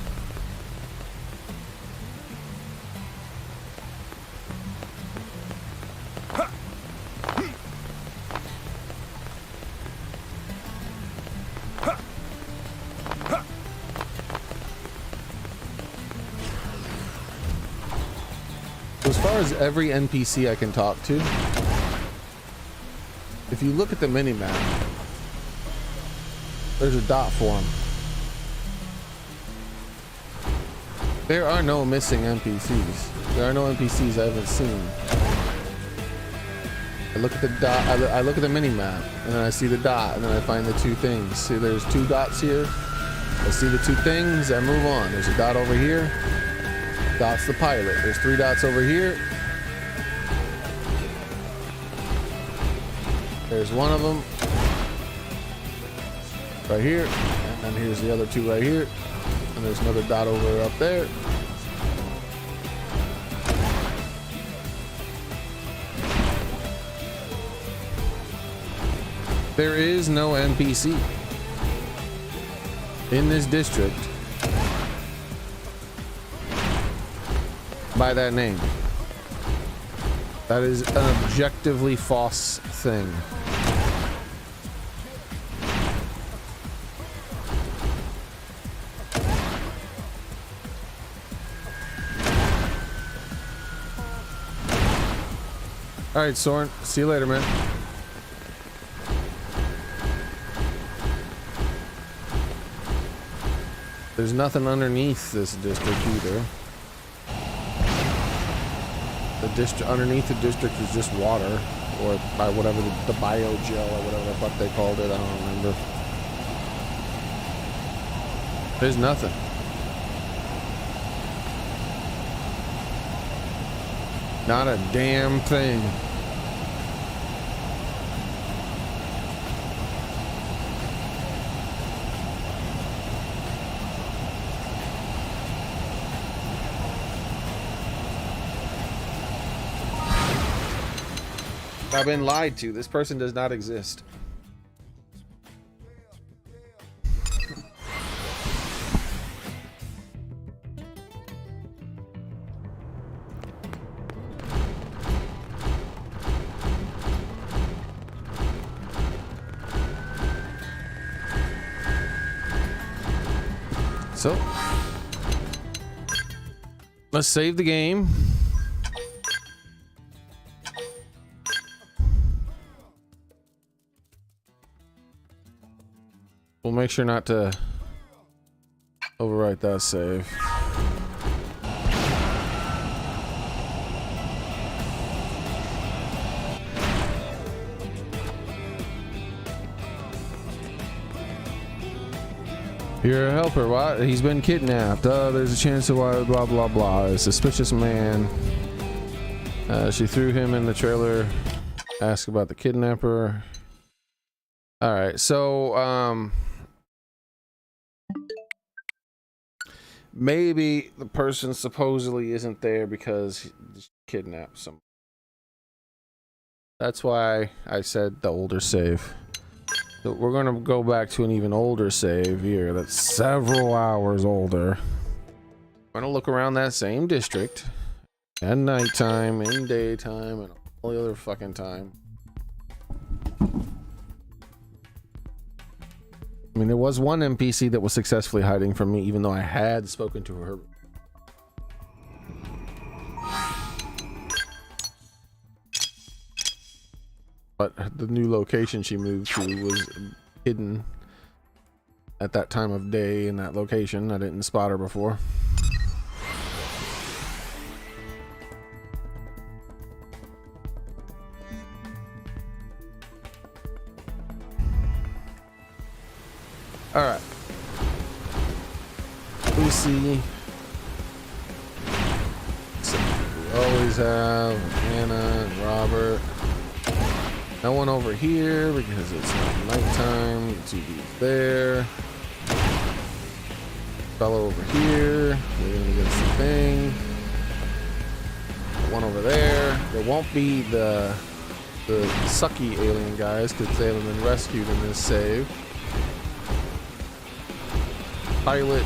As far as every NPC I can talk to, if you look at the mini-map, there's a dot for him. There are no missing NPCs. There are no NPCs I haven't seen. I look at the dot, I look at the mini-map, and then I see the dot, and then I find the two things. See, there's two dots here. I see the two things, I move on. There's a dot over here. Dot's the pilot. There's three dots over here. There's one of them right here, and then here's the other two right here, and there's another dot over up there. There is no NPC in this district by that name. That is an objectively false thing. All right, Soren. See you later, man. There's nothing underneath this district either. The district underneath the district is just water, or by whatever the biogel or whatever the fuck they called it. I don't remember. There's nothing. Not a damn thing. I've been lied to. This person does not exist. So, let's save the game. We'll make sure not to overwrite that save. You're a helper. What? He's been kidnapped. There's a chance of why blah blah blah. A suspicious man. She threw him in the trailer. Ask about the kidnapper. All right, so maybe the person supposedly isn't there because he kidnapped someone. That's why I said the older save. So we're gonna go back to an even older save here that's several hours older. We're gonna look around that same district at nighttime, in daytime, and all the other fucking time. I mean, there was one NPC that was successfully hiding from me, even though I had spoken to her. But the new location she moved to was hidden at that time of day in that location. I didn't spot her before. All right. Lucy. So we always have Anna and Robert. No one over here because it's not nighttime. TV's there. Fellow over here. We're gonna get the thing. One over there. There won't be the sucky alien guys because they haven't been rescued in this save. Pilot.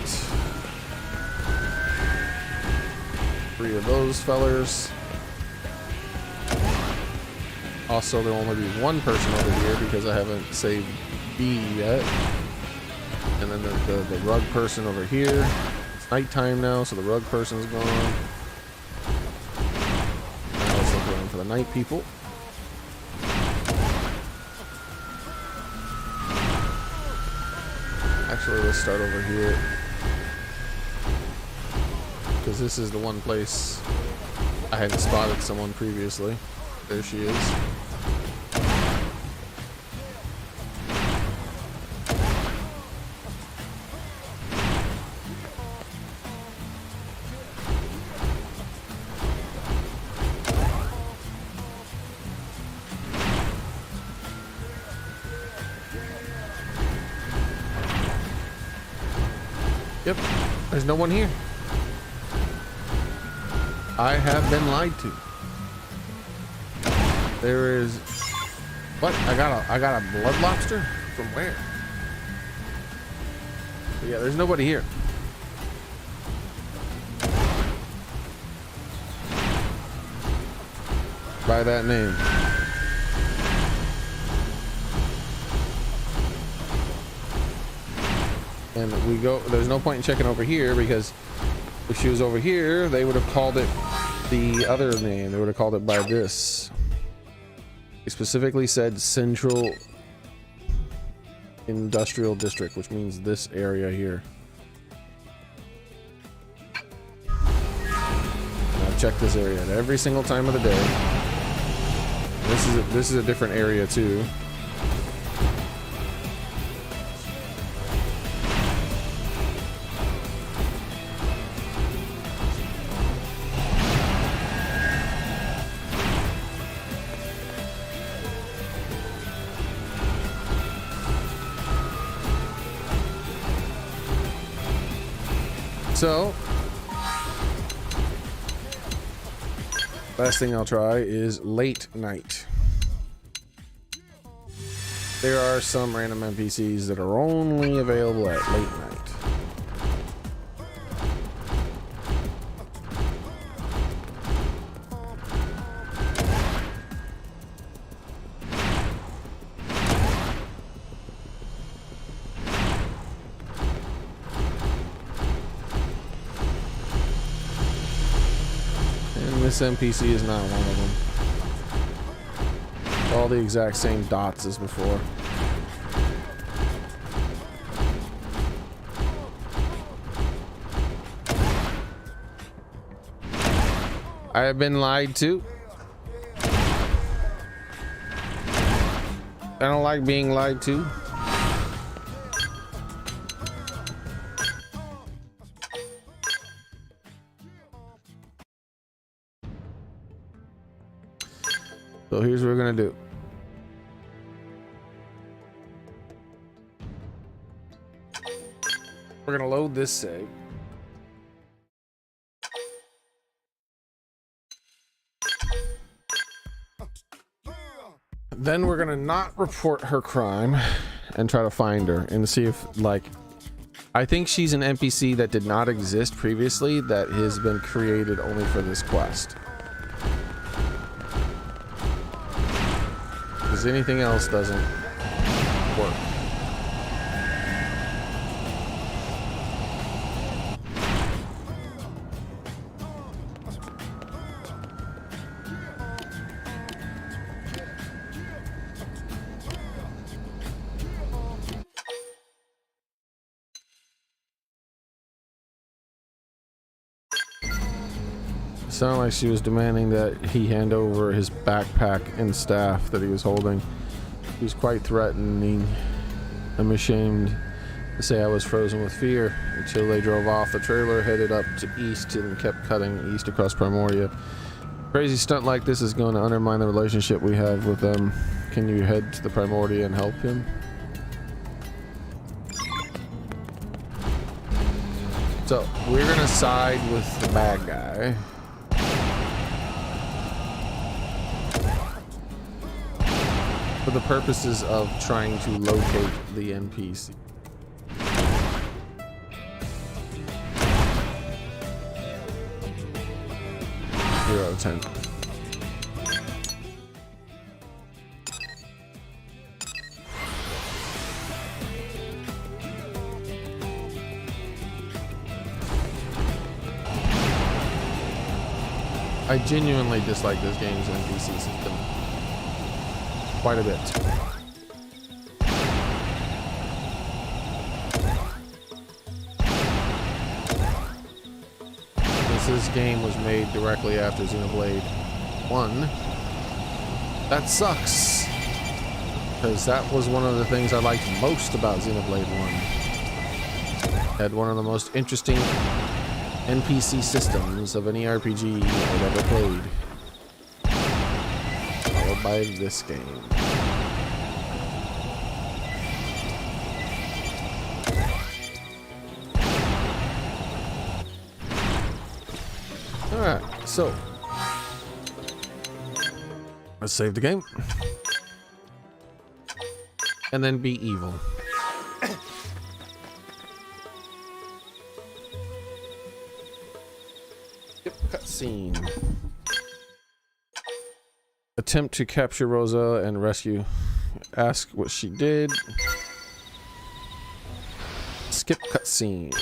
3 of those fellers. Also, there'll only be 1 person over here because I haven't saved B yet. And then the rug person over here. It's nighttime now, so the rug person's gone. Now let's look around for the night people. Actually, let's start over here. Because this is the one place I hadn't spotted someone previously. There she is. Yep, there's no one here. I have been lied to. There is what? I got a blood lobster? From where? But yeah, there's nobody here. by that name. And we go, there's no point in checking over here because if she was over here, they would have called it the other name. They would have called it by this. They specifically said Central Industrial District, which means this area here. And I've checked this area at every single time of the day. This is a different area too. So, last thing I'll try is late night. There are some random NPCs that are only available at late night. This NPC is not one of them. All the exact same dots as before. I have been lied to. I don't like being lied to. So here's what we're gonna do. We're gonna load this save. Then we're gonna not report her crime and try to find her and see if, like, I think she's an NPC that did not exist previously that has been created only for this quest. Because anything else doesn't work. Sounded like she was demanding that he hand over his backpack and staff that he was holding. He was quite threatening. I'm ashamed to say I was frozen with fear until they drove off. The trailer headed up to east and kept cutting east across Primoria. Crazy stunt like this is going to undermine the relationship we have with them. Can you head to the Primoria and help him? So we're gonna side with the bad guy. For the purposes of trying to locate the NPC. 0 out of 10. I genuinely dislike this game's NPC system quite a bit. This game was made directly after Xenoblade 1. That sucks, because that was one of the things I liked most about Xenoblade 1. Had one of the most interesting NPC systems of any RPG I've ever played. Followed by this game. Alright, so let's save the game. And then be evil. Yep, cutscene. Attempt to capture Rosa and rescue. Ask what she did. Skip cutscene.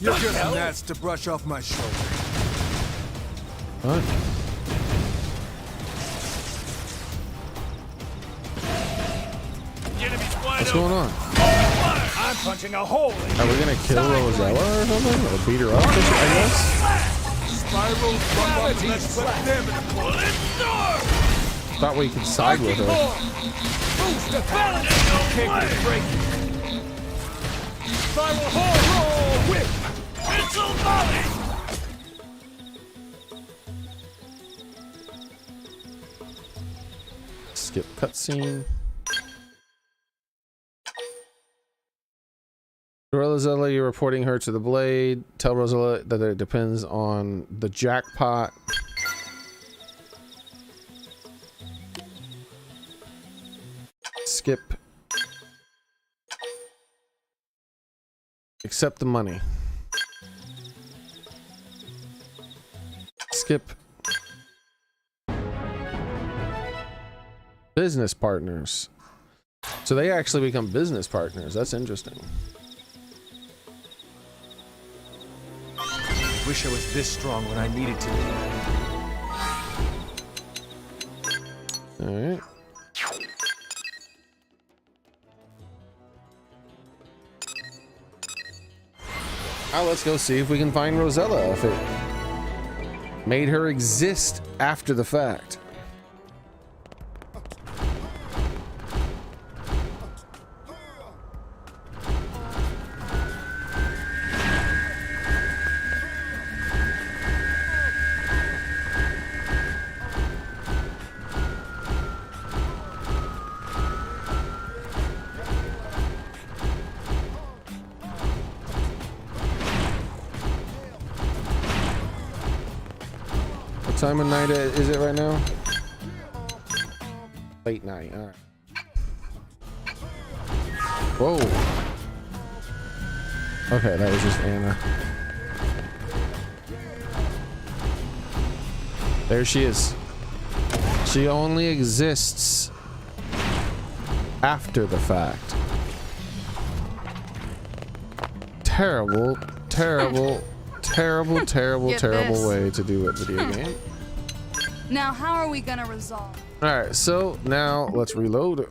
You're just gnats to brush off my shoulder. What? What's going on? I'm punching a hole in Are we gonna kill Rosella or something? Or beat her up, I guess? spiral from let's let them Thought we could side with her. boost the balance. Can't break it. Spiral hole, whip. Missile volley. Skip cutscene. Rosella, you're reporting her to the Blade. Tell Rosella that it depends on the jackpot. Skip. Accept the money. Skip. Business partners. So they actually become business partners. That's interesting. Wish I was this strong when I needed to. All right. Now let's go see if we can find Rosella, if it made her exist after the fact. What time of night is it right now? Late night. All right. Whoa. Okay, that was just Anna. There she is. She only exists after the fact. Terrible, terrible, terrible, terrible, Get terrible this. way to do it, video game. Now, how are we gonna resolve? All right, so now let's reload it.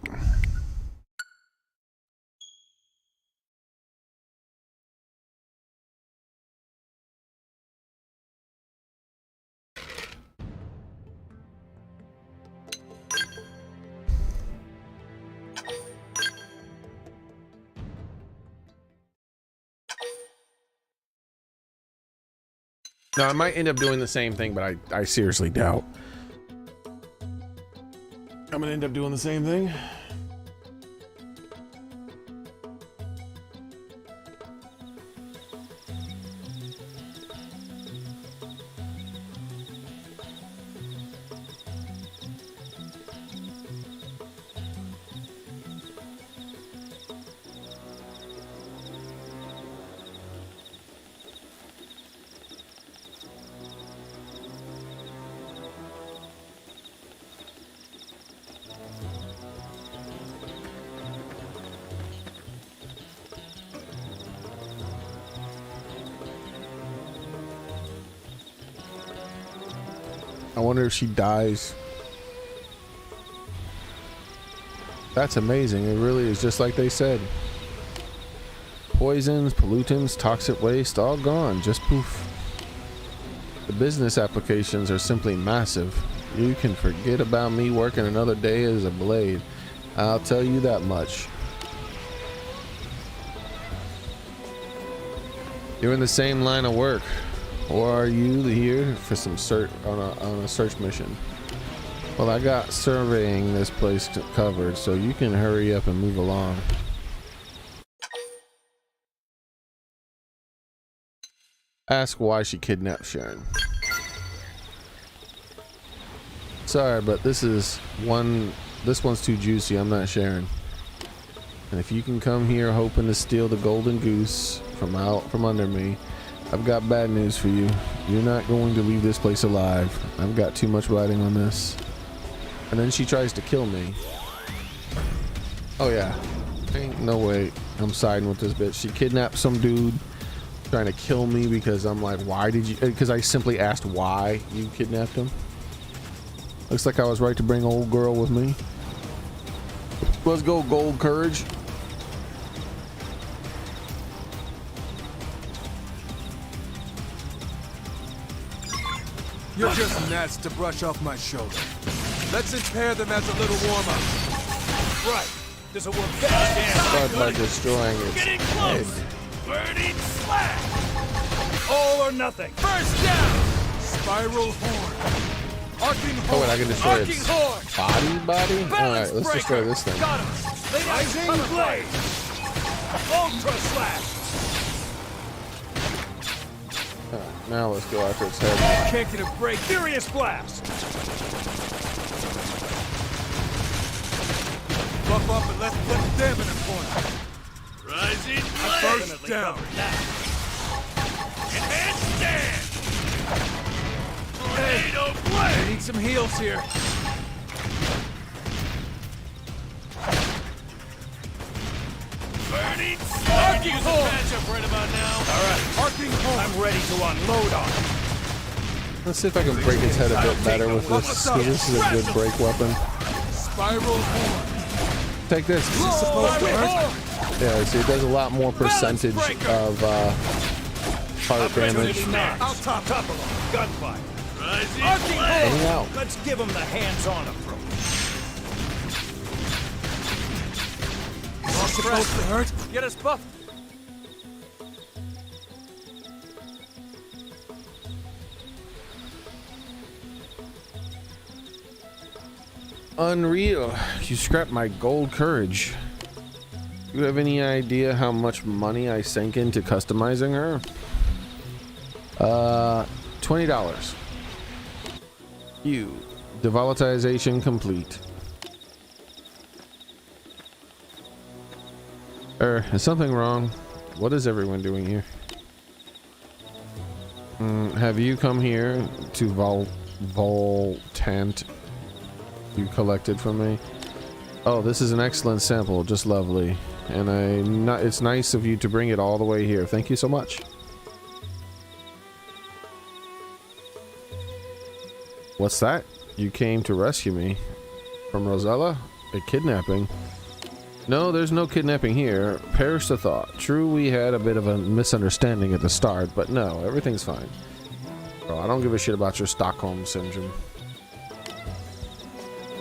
Now, I might end up doing the same thing, but I seriously doubt. I'm gonna end up doing the same thing. I wonder if she dies. That's amazing. It really is just like they said. Poisons, pollutants, toxic waste, all gone. Just poof. The business applications are simply massive. You can forget about me working another day as a blade. I'll tell you that much. You're in the same line of work. Or are you here for some search on a search mission? Well, I got surveying this place covered, so you can hurry up and move along. Ask why she kidnapped Sharon. Sorry, but this one's too juicy. I'm not sharing. And if you can come here hoping to steal the golden goose from out from under me, I've got bad news for you. You're not going to leave this place alive. I've got too much riding on this. And then she tries to kill me. Oh yeah. Ain't no way I'm siding with this bitch. She kidnapped some dude trying to kill me because I'm like, why did you? Because I simply asked why you kidnapped him. Looks like I was right to bring old girl with me. Let's go, Gold Courage. You're just gnats to brush off my shoulder. Let's impair them as a little warm-up. Right. This'll work better. Start by destroying its Getting head. close. Burning slash. All or nothing. First down. Spiral horn. Arcing horn. Oh, and I can destroy Arcing its horn. body? All right, Balance let's breaker. destroy this thing. Got him. Lay down Rising cover blade. Ultra slash. All right, now let's go after its head. Can't get a break. Furious blast. Buff up and let's put them in a corner. Rising First down. Enhanced stand. Tornado I blade. need some heals here. Burning slash. Arcing horn. Matchup right about now. All right. Arcing horn. I'm ready to unload on it. Let's see if I can break its head a bit better with this. 'Cause this is a good break weapon. Spiral horn. Take this. Is this supposed to hurt? Yeah, see, it does a lot more percentage of heart damage. I'll top along. Gunfight. Rising Coming blade. out. Let's give him the hands-on approach. Not supposed to hurt? Get us buffed. Unreal. You scrapped my gold courage. Do you have any idea how much money I sank into customizing her? $20. You. Devolatilization complete. Is something wrong? What is everyone doing here? Have you come here to Voltant you collected from me? Oh, this is an excellent sample, just lovely. And it's nice of you to bring it all the way here. Thank you so much. What's that? You came to rescue me from Rosella? A kidnapping? No, there's no kidnapping here. Perish the thought. True, we had a bit of a misunderstanding at the start, but no, everything's fine. Bro, I don't give a shit about your Stockholm syndrome.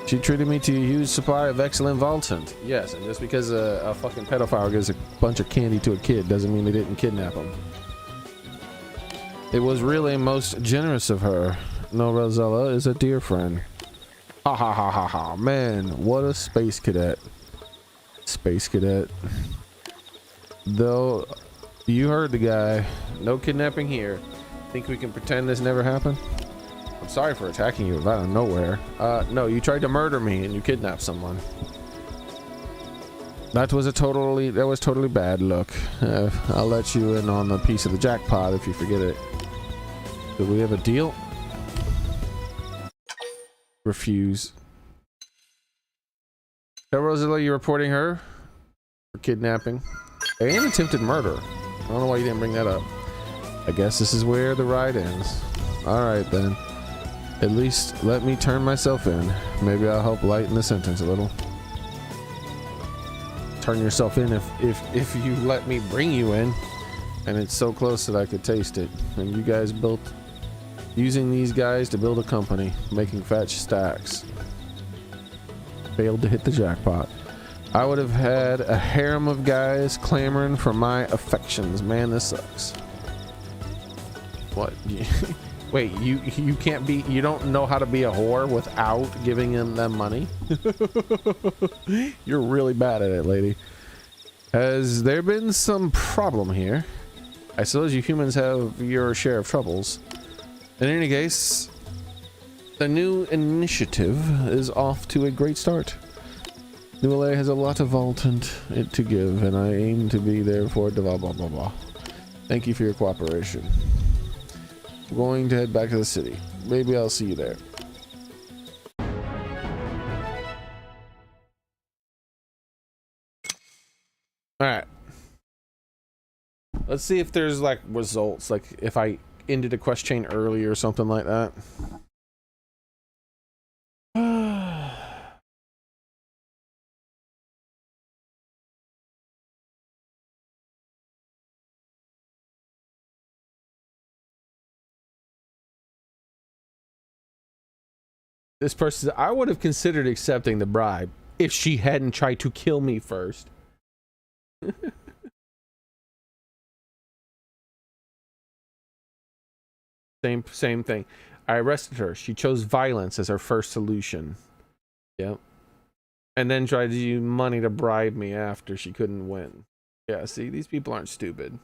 She treated me to a huge supply of excellent Voltant. Yes, and just because a fucking pedophile gives a bunch of candy to a kid doesn't mean they didn't kidnap him. It was really most generous of her. No, Rosella is a dear friend. Ha ha ha ha ha. Man, what a space cadet. Space cadet. Though, you heard the guy. No kidnapping here. Think we can pretend this never happened? I'm sorry for attacking you out of nowhere. No, you tried to murder me and you kidnapped someone. That was totally bad. Look, I'll let you in on the piece of the jackpot if you forget it. Do we have a deal? Refuse. Tell Rosella you're reporting her for kidnapping and attempted murder. I don't know why you didn't bring that up. I guess this is where the ride ends. Alright then. At least let me turn myself in. Maybe I'll help lighten the sentence a little. Turn yourself in if you let me bring you in. And it's so close that I could taste it. And you guys using these guys to build a company, making fetch stacks. Failed to hit the jackpot. I would have had a harem of guys clamoring for my affections. Man, this sucks. What? Wait, you can't be, you don't know how to be a whore without giving them money? You're really bad at it, lady. Has there been some problem here? I suppose you humans have your share of troubles. In any case, the new initiative is off to a great start. New LA has a lot of Voltant to give, and I aim to be there for it. Blah blah blah blah. Thank you for your cooperation. I'm going to head back to the city. Maybe I'll see you there. Alright. Let's see if there's like results, like if I ended a quest chain early or something like that. This person, I would have considered accepting the bribe if she hadn't tried to kill me first. Same thing. I arrested her. She chose violence as her first solution. Yep. And then tried to use money to bribe me after she couldn't win. Yeah, see, these people aren't stupid.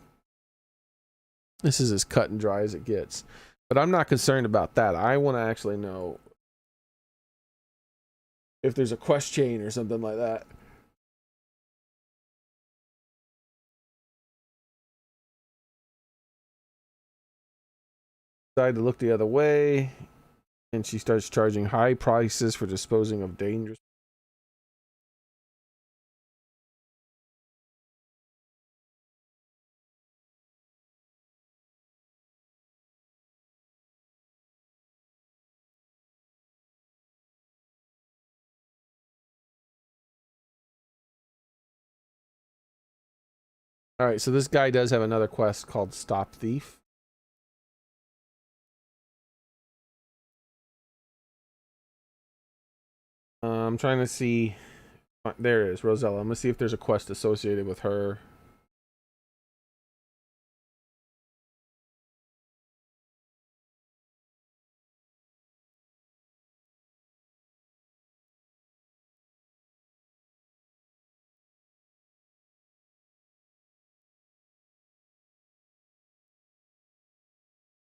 This is as cut and dry as it gets. But I'm not concerned about that. I want to actually know if there's a quest chain or something like that. Decide to look the other way, and she starts charging high prices for disposing of dangerous. All right, so this guy does have another quest called Stop Thief. I'm trying to see. There it is, Rosella. I'm gonna see if there's a quest associated with her.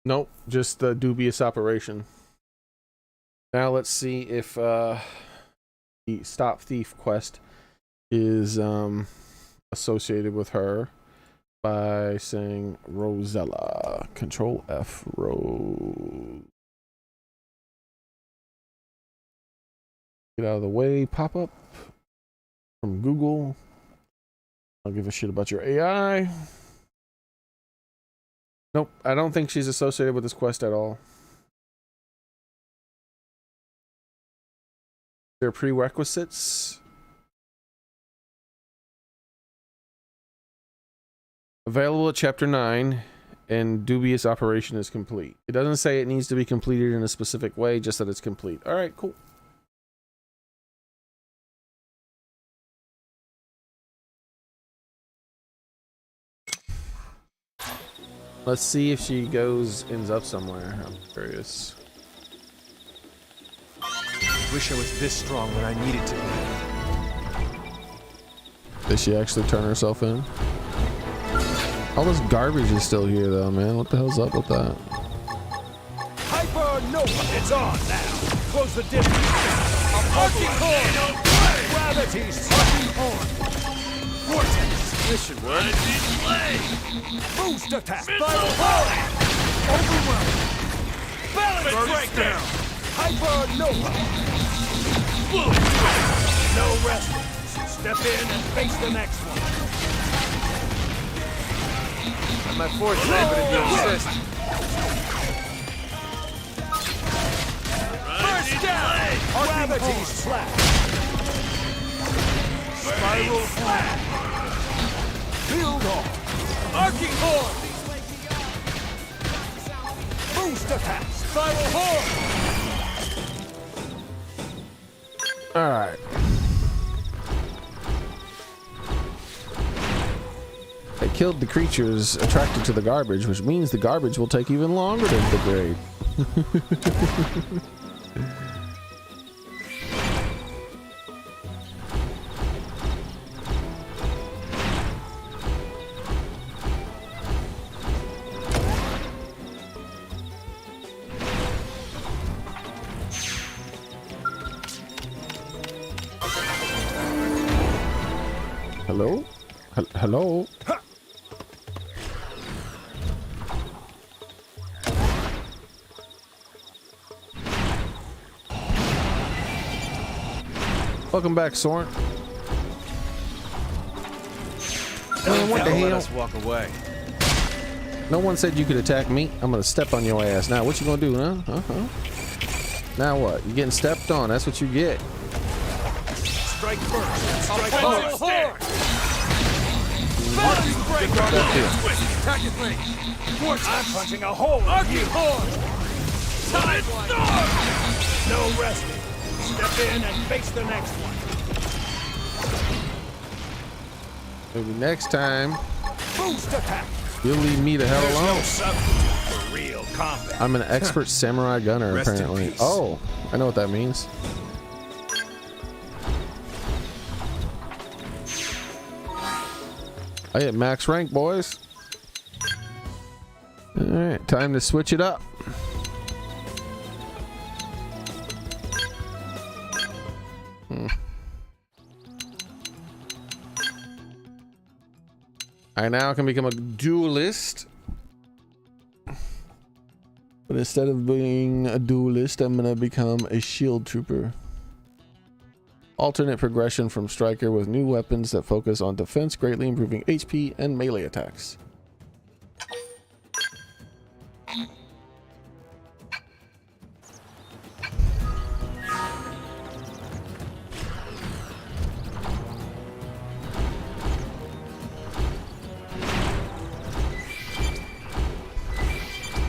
Nope, just the dubious operation. Now let's see if the Stop Thief quest is associated with her by saying Rosella. Control F, Rose. Get out of the way, pop up from Google. I'll give a shit about your AI. Nope, I don't think she's associated with this quest at all. There are prerequisites. Available at chapter 9, and dubious operation is complete. It doesn't say it needs to be completed in a specific way, just that it's complete. All right, cool. Let's see if she ends up somewhere. I'm curious. Wish I was this strong when I needed to be. Did she actually turn herself in? All this garbage is still here though, man. What the hell's up with that? Hyper Nova! It's on now! Close the distance! Arcing horn! Gravity's arcing horn! Vortex! This should work. Boost attack! Spiral horn! Overwhelm! Balance breakdown! Hyper Nova! No rest. Step in and face the next one. I'm at 4 today, but if you insist. First down! Gravity's slash! Spiral flat! Build on! Arcing horn! Boost attack! Spiral horn! All right. They killed the creatures attracted to the garbage, which means the garbage will take even longer to degrade. Hello? Hello? Welcome back, Soren. Man, what the let hell? us walk away. No one said you could attack me. I'm gonna step on your ass. Now, what you gonna do, huh? Now what? You getting stepped on? That's what you get. Strike first. Strike punch hard. Attack it, Link. I'm punching a hole in you. Sidewise. No resting. Step in and face the next one. Maybe next time Boost attack. you'll leave me the hell There's no alone. substitute for real combat. I'm an expert samurai gunner, Rest in apparently. peace. Oh, I know what that means. I hit max rank, boys. Alright, time to switch it up. I now can become a duelist. But instead of being a duelist, I'm gonna become a shield trooper. Alternate progression from striker with new weapons that focus on defense, greatly improving HP and melee attacks.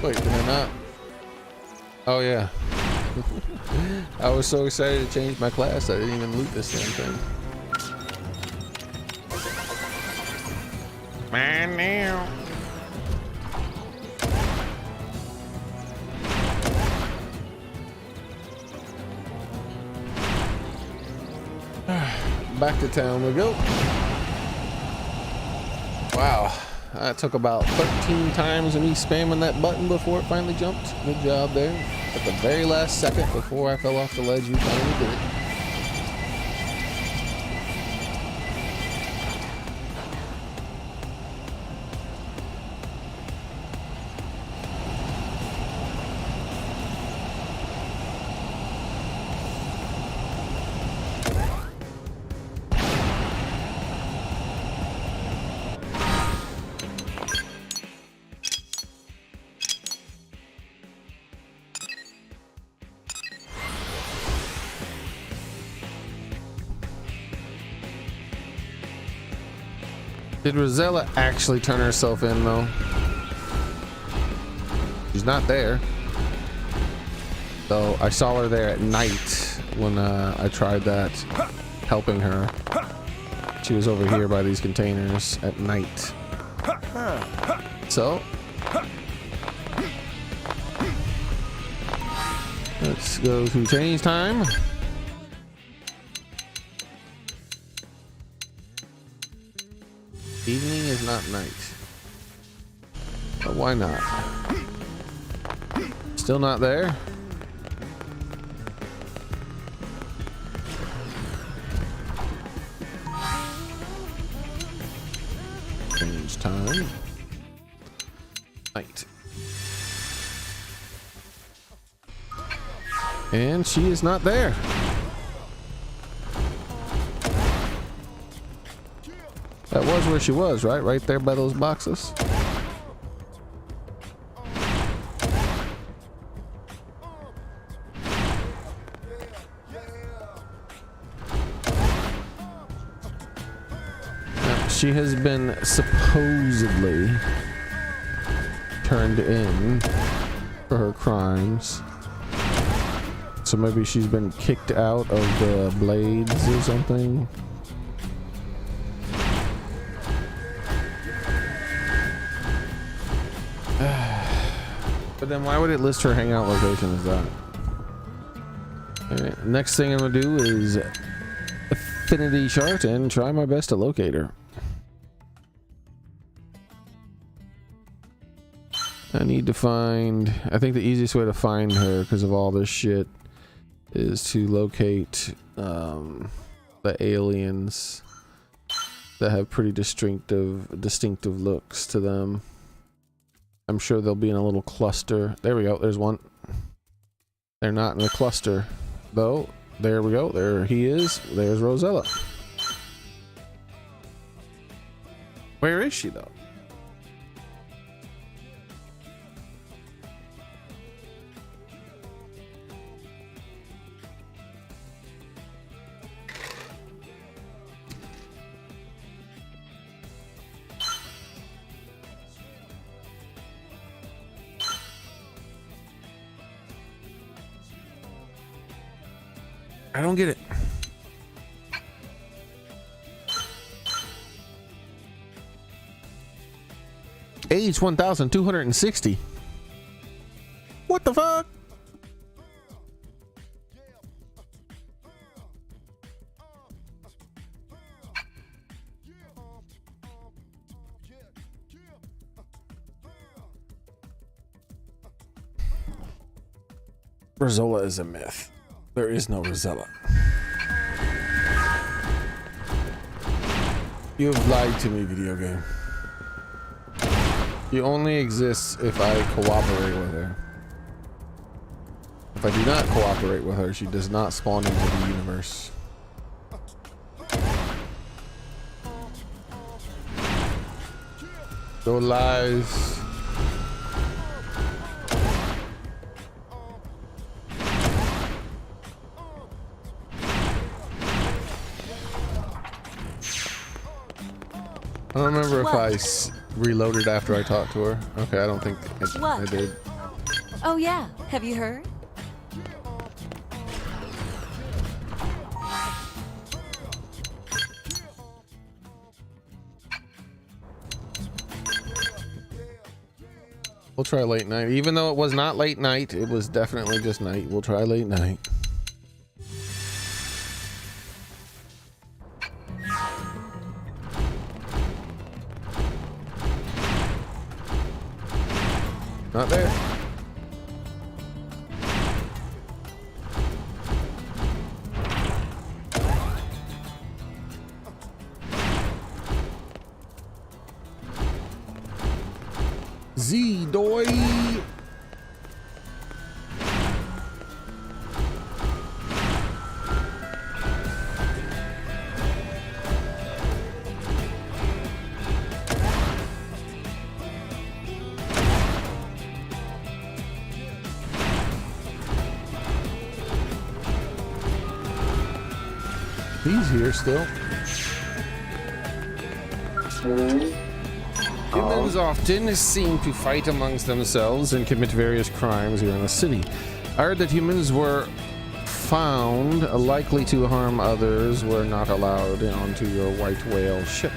Wait, did I not? Oh yeah. I was so excited to change my class, I didn't even loot this damn thing. Man, now. Back to town we go. Wow. That took about 13 times of me spamming that button before it finally jumped. Good job there. At the very last second before I fell off the ledge, you finally did it. Did Rosella actually turn herself in though? She's not there. Though I saw her there at night when I tried that, helping her. She was over here by these containers at night. So let's go to change time. Evening is not night. But why not? Still not there? Change time. Night. And she is not there. That was where she was, right? Right there by those boxes. Now, she has been supposedly turned in for her crimes. So maybe she's been kicked out of the blades or something. But then why would it list her hangout location as that? Alright, next thing I'm gonna do is affinity chart and try my best to locate her. I need to find, I think the easiest way to find her because of all this shit is to locate the aliens that have pretty distinctive looks to them. I'm sure they'll be in a little cluster. There we go. There's one. They're not in a cluster, though. there we go. There he is. There's Rosella. Where is she though? I don't get it. Age 1260. What the fuck? Rosella is a myth. There is no Rosella. You have lied to me, video game. She only exists if I cooperate with her. If I do not cooperate with her, she does not spawn into the universe. No lies. I don't remember if I reloaded after I talked to her. Okay, I don't think I did. Oh yeah, have you heard? We'll try late night. Even though it was not late night, it was definitely just night. We'll try late night. Not there. Z-Doy. He's here still. Humans often seem to fight amongst themselves and commit various crimes here in the city. I heard that humans were found likely to harm others were not allowed onto your white whale ship.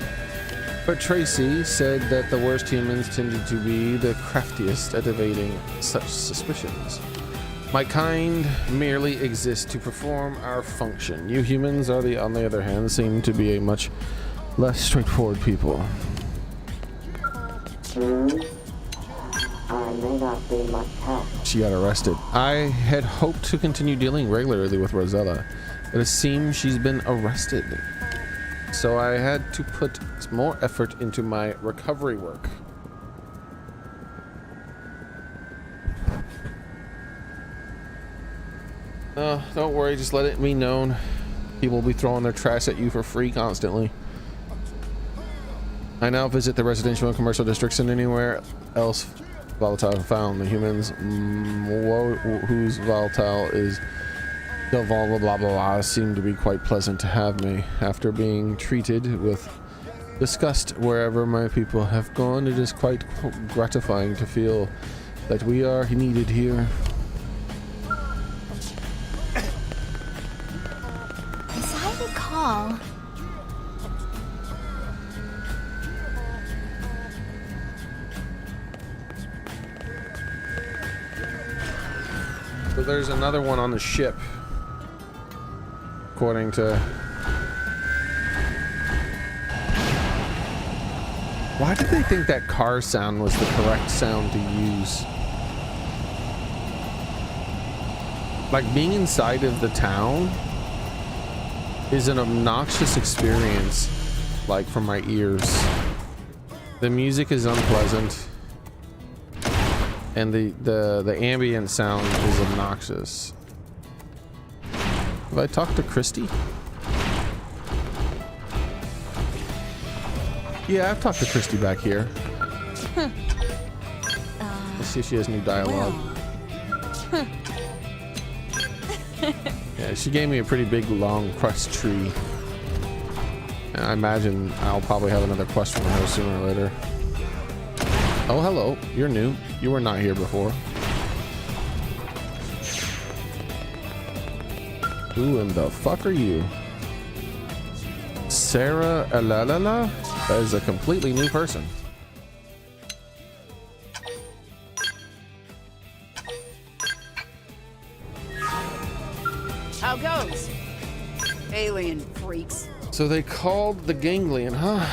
But Tracy said that the worst humans tended to be the craftiest at evading such suspicions. My kind merely exists to perform our function. You humans, on the other hand, seem to be a much less straightforward people. I may not be much help. She got arrested. I had hoped to continue dealing regularly with Rosella, but it seems she's been arrested. So I had to put more effort into my recovery work. Don't worry, just let it be known. People will be throwing their trash at you for free constantly. I now visit the residential and commercial districts and anywhere else volatile found. The humans whose volatile is the blah blah blah blah seem to be quite pleasant to have me. After being treated with disgust wherever my people have gone, it is quite gratifying to feel that we are needed here. As I recall, So there's another one on the ship, according to... Why did they think that car sound was the correct sound to use? Like, being inside of the town is an obnoxious experience, like, for my ears. The music is unpleasant. And the ambient sound is obnoxious. Have I talked to Christy? Yeah, I've talked to Christy back here. Let's see if she has new dialogue. Yeah, she gave me a pretty big, long quest tree. And I imagine I'll probably have another quest from her sooner or later. Oh, hello. You're new. You were not here before. Who in the fuck are you? Sarah Alalala? That is a completely new person. How goes? Alien freaks. So they called the Ganglion, huh?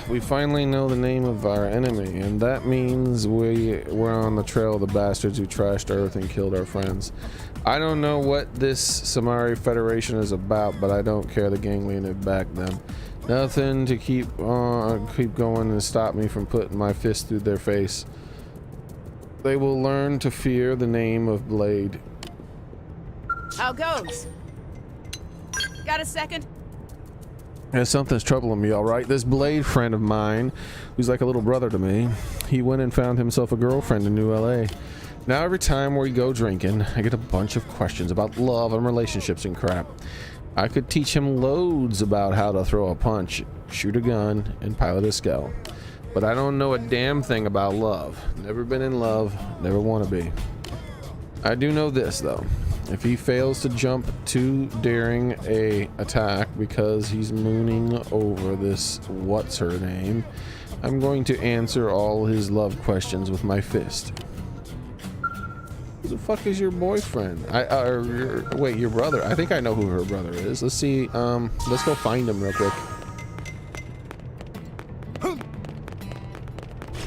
We finally know the name of our enemy, and that means we're on the trail of the bastards who trashed Earth and killed our friends. I don't know what this Samari Federation is about, but I don't care. The Ganglion have backed them. Nothing to keep going and stop me from putting my fist through their face. They will learn to fear the name of Blade. How goes? Got a second? Yeah, something's troubling me, all right. This Blade friend of mine, who's like a little brother to me, he went and found himself a girlfriend in New LA. Now every time we go drinking, I get a bunch of questions about love and relationships and crap. I could teach him loads about how to throw a punch, shoot a gun, and pilot a Skell. But I don't know a damn thing about love. Never been in love, never want to be. I do know this though. If he fails to jump too daring a attack because he's mooning over this what's her name, I'm going to answer all his love questions with my fist. Who the fuck is your boyfriend? Wait, your brother. I think I know who her brother is. Let's see. Let's go find him real quick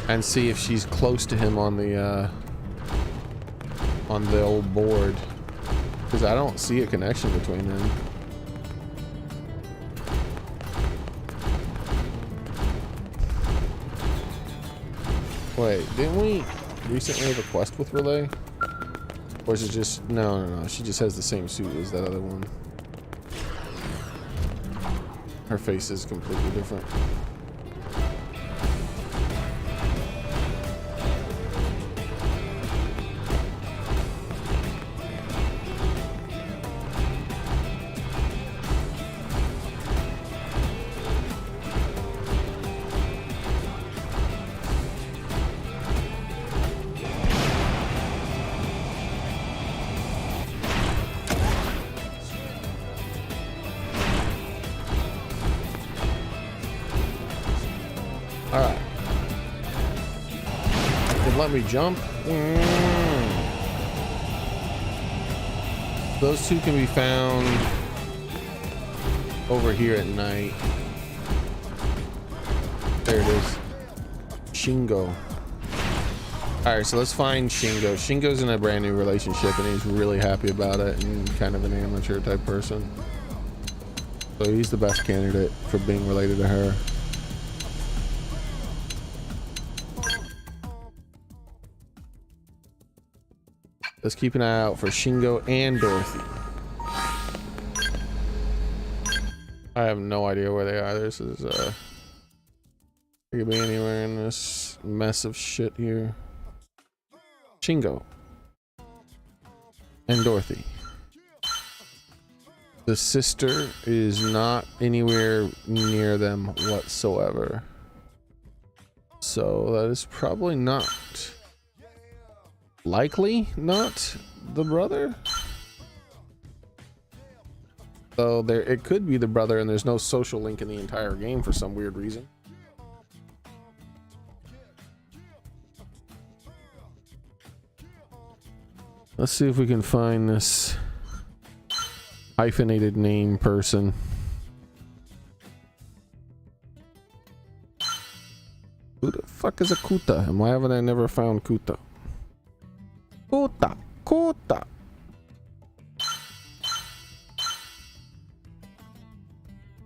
and see if she's close to him on the old board, because I don't see a connection between them. Wait, didn't we recently have a quest with Relay? Or is it just... No. She just has the same suit as that other one. Her face is completely different. Alright. Let me jump. Those two can be found over here at night. There it is. Shingo. Alright, so let's find Shingo. Shingo's in a brand new relationship and he's really happy about it and kind of an amateur type person. So he's the best candidate for being related to her. Let's keep an eye out for Shingo and Dorothy. I have no idea where they are. This is it could be anywhere in this mess of shit here. Shingo and Dorothy. The sister is not anywhere near them whatsoever. So that is probably not... Likely not the brother. So there, it could be the brother, and there's no social link in the entire game for some weird reason. Let's see if we can find this hyphenated name person. Who the fuck is a Kuta? And why haven't I never found Kuta? Kuta.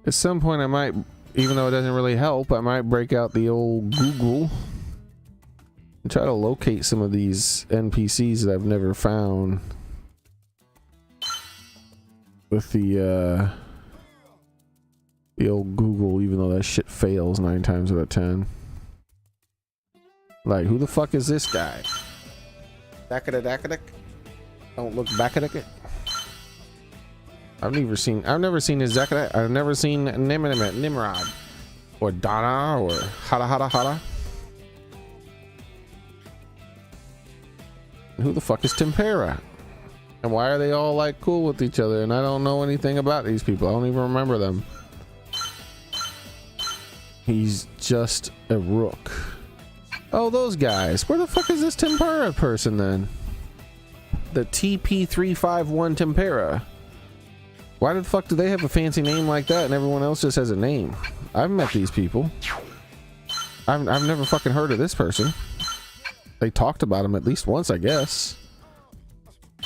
At some point I might, even though it doesn't really help, I might break out the old Google and try to locate some of these NPCs that I've never found. with the old Google, even though that shit fails 9 times out of 10. Like, who the fuck is this guy? Dakadadak? Don't look back at it. I've never seen his Zakadak. I've never seen Nimrod or Donna or Hada. And who the fuck is Tempera? And why are they all like cool with each other? And I don't know anything about these people. I don't even remember them. He's just a rook. Oh, those guys. Where the fuck is this Tempera person then? The TP351 Tempera. Why the fuck do they have a fancy name like that and everyone else just has a name? I've met these people. I've never fucking heard of this person. They talked about him at least once, I guess.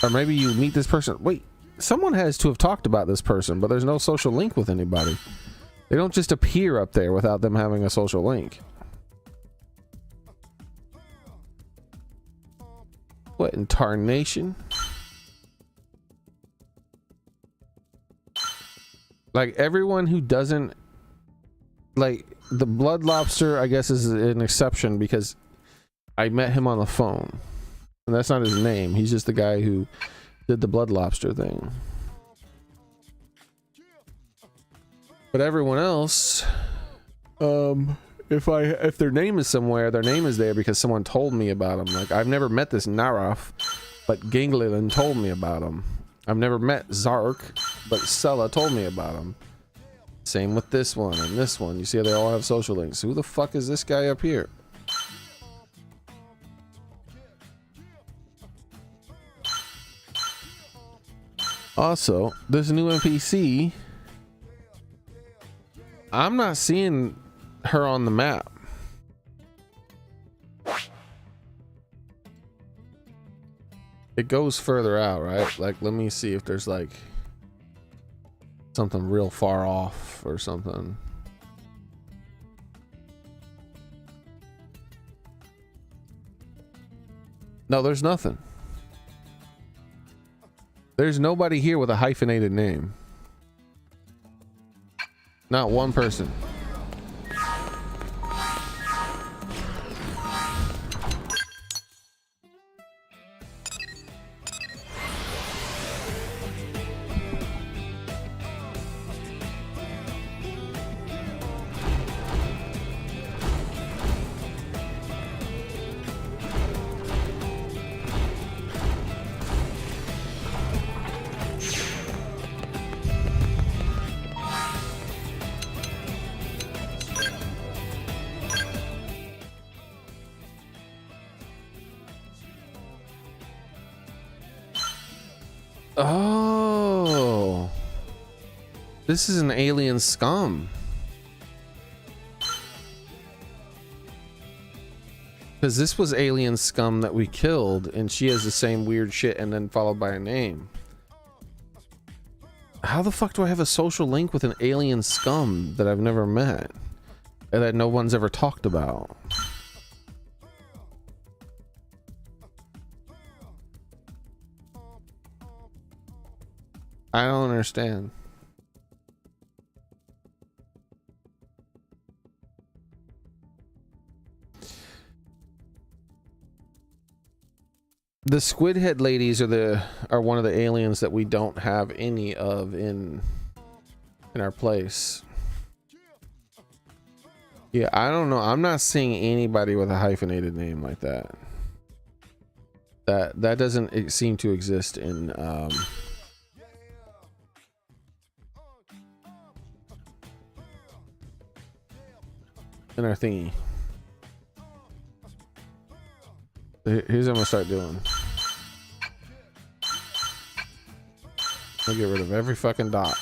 Or maybe you meet this person. Wait, someone has to have talked about this person, but there's no social link with anybody. They don't just appear up there without them having a social link. What in tarnation? Like, everyone who doesn't, like, the Blood Lobster, I guess, is an exception because I met him on the phone. And that's not his name. He's just the guy who did the Blood Lobster thing. But everyone else, if their name is somewhere, their name is there because someone told me about him. Like, I've never met this Naraf, but Ganglion told me about him. I've never met Zark, but Sella told me about him. Same with this one and this one. You see how they all have social links. Who the fuck is this guy up here? Also, this new NPC, I'm not seeing her on the map. It goes further out, right? Like, let me see if there's like something real far off or something. No, there's nothing. There's nobody here with a hyphenated name. Not one person. Oh, this is an alien scum. Because this was alien scum that we killed, and she has the same weird shit and then followed by a name. How the fuck do I have a social link with an alien scum that I've never met and that no one's ever talked about? I don't understand. The squid head ladies are one of the aliens that we don't have any of in our place. Yeah, I don't know. I'm not seeing anybody with a hyphenated name like that. That doesn't seem to exist in our thingy. Here's what I'm gonna start doing. I'll get rid of every fucking dot.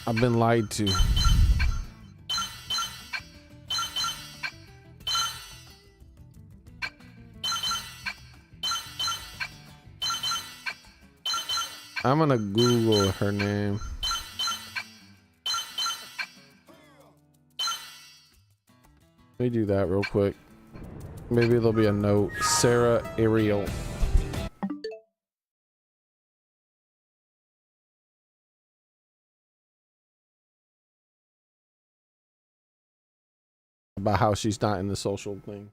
I've been lied to. I'm gonna Google her name. Let me do that real quick. Maybe there'll be a note. Sarah Ariel. About how she's not in the social thing.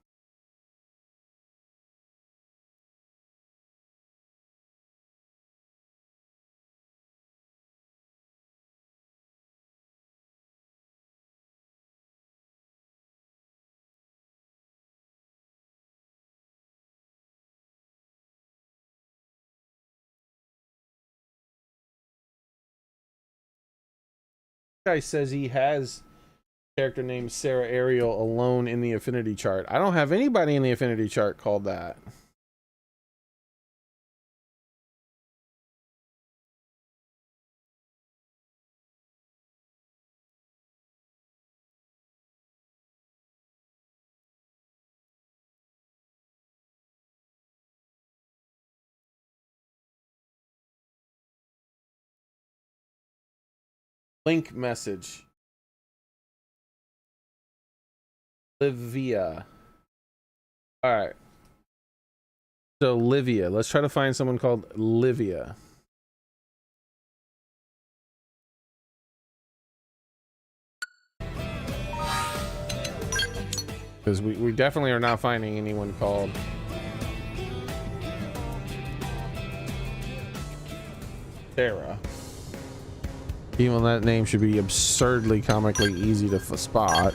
Guy says he has character named Sarah Ariel alone in the affinity chart. I don't have anybody in the affinity chart called that. Link message. Livia. All right. So Livia. Let's try to find someone called Livia. Because we definitely are not finding anyone called Sarah. Even that name should be absurdly comically easy to spot.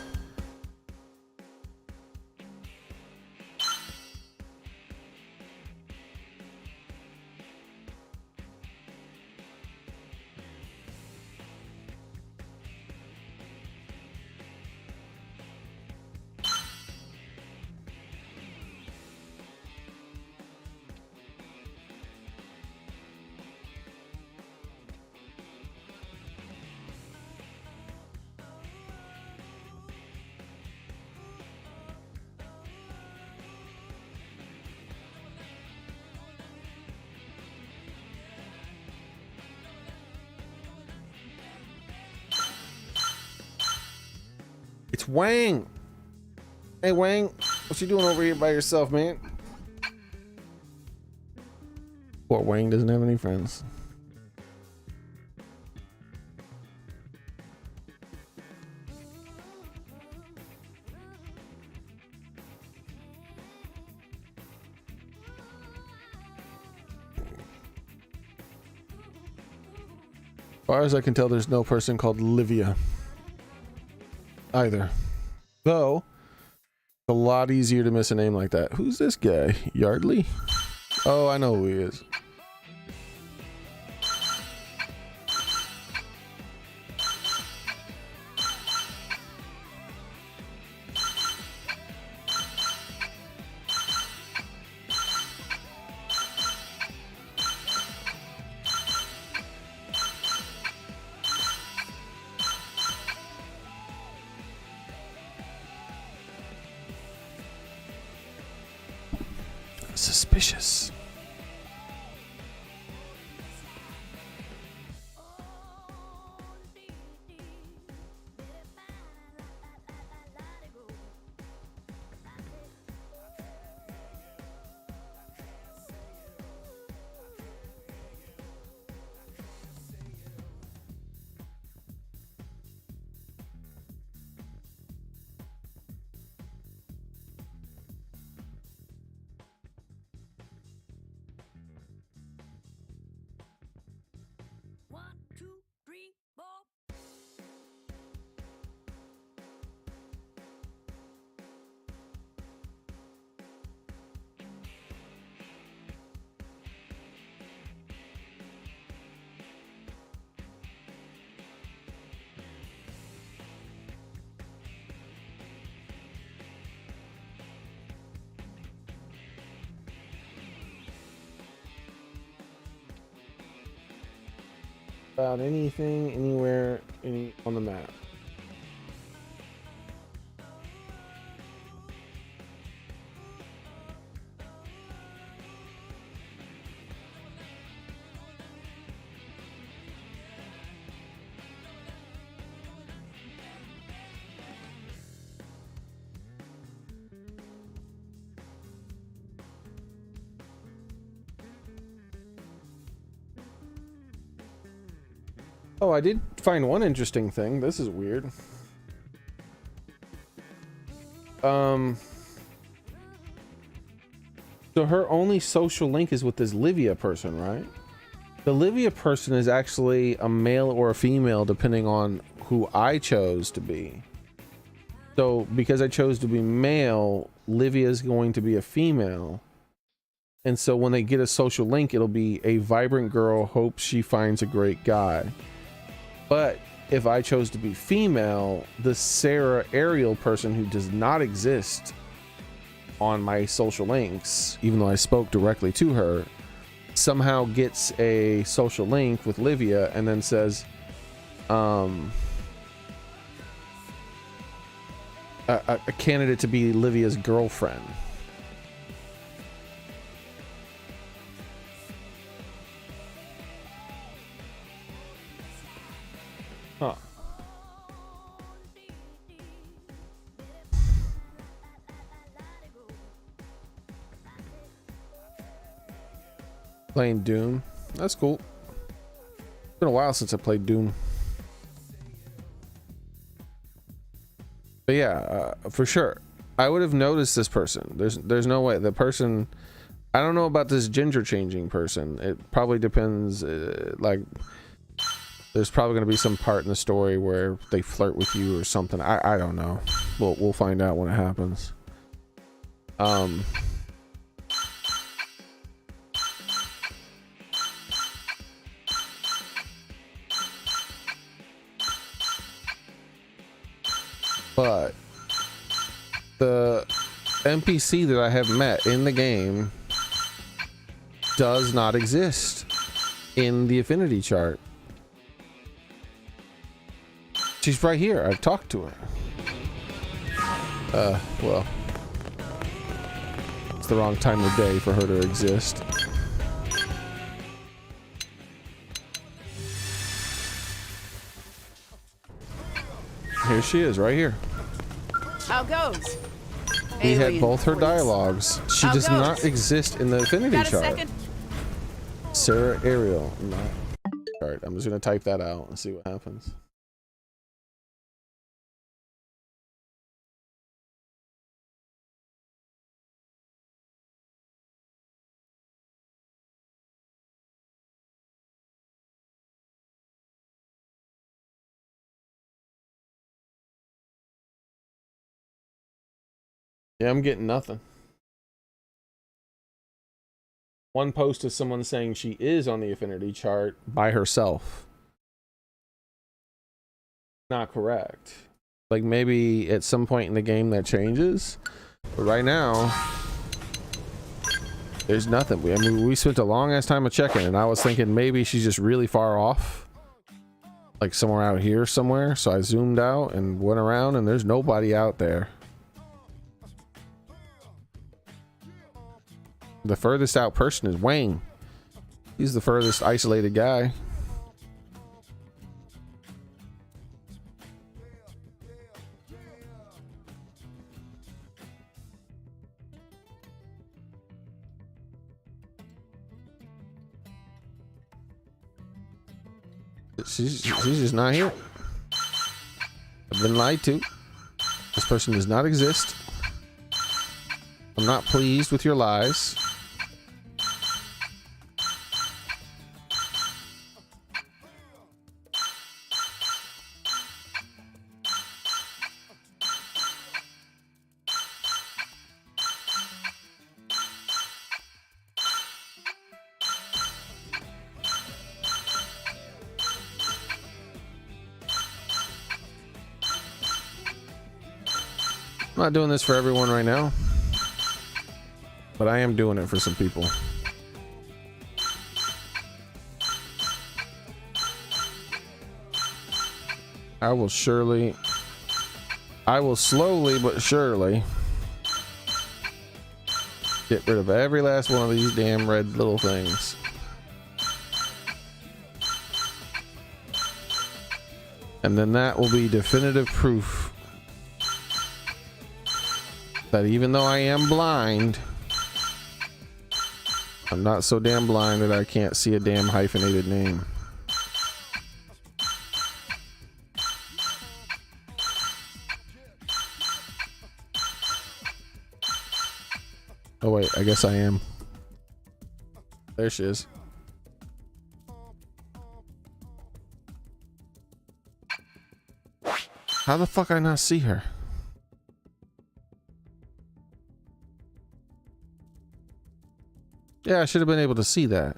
It's Wang. Hey Wang, what you doing over here by yourself, man? Poor Wang doesn't have any friends. As far as I can tell, there's no person called Livia either. Though, it's a lot easier to miss a name like that. Who's this guy? Yardley? Oh, I know who he is. Suspicious. About anything, anywhere, on the map. Oh, I did find one interesting thing. This is weird. So her only social link is with this Livia person, right? The Livia person is actually a male or a female depending on who I chose to be. So because I chose to be male, Livia is going to be a female. And so when they get a social link, it'll be a vibrant girl hopes she finds a great guy. But if I chose to be female, the Sarah Ariel person who does not exist on my social links, even though I spoke directly to her, somehow gets a social link with Livia and then says, a candidate to be Livia's girlfriend. Huh. Playing Doom. That's cool. It's been a while since I played Doom. But yeah, for sure. I would have noticed this person. There's no way. The person, I don't know about this gender changing person. It probably depends. Like, there's probably going to be some part in the story where they flirt with you or something. I don't know. We'll find out when it happens. But the NPC that I have met in the game does not exist in the affinity chart. She's right here. I've talked to her. Well, it's the wrong time of day for her to exist. Here she is, right here. How goes? We had Alien both her freaks. dialogues. She How does goes? not exist in the affinity Got a chart. second? Sarah Ariel. Not. All right, I'm just gonna type that out and see what happens. Yeah, I'm getting nothing. One post is someone saying she is on the affinity chart by herself. Not correct. Like maybe at some point in the game that changes. But right now, there's nothing. I mean, we spent a long ass time of checking and I was thinking maybe she's just really far off. Like somewhere out here somewhere. So I zoomed out and went around and there's nobody out there. The furthest out person is Wayne. He's the furthest isolated guy. She's just not here. I've been lied to. This person does not exist. I'm not pleased with your lies. I'm not doing this for everyone right now, but I am doing it for some people. I will slowly but surely get rid of every last one of these damn red little things. And then that will be definitive proof that even though I am blind, I'm not so damn blind that I can't see a damn hyphenated name. wait, I guess I am. There she is. How the fuck I not see her? Yeah, I should have been able to see that.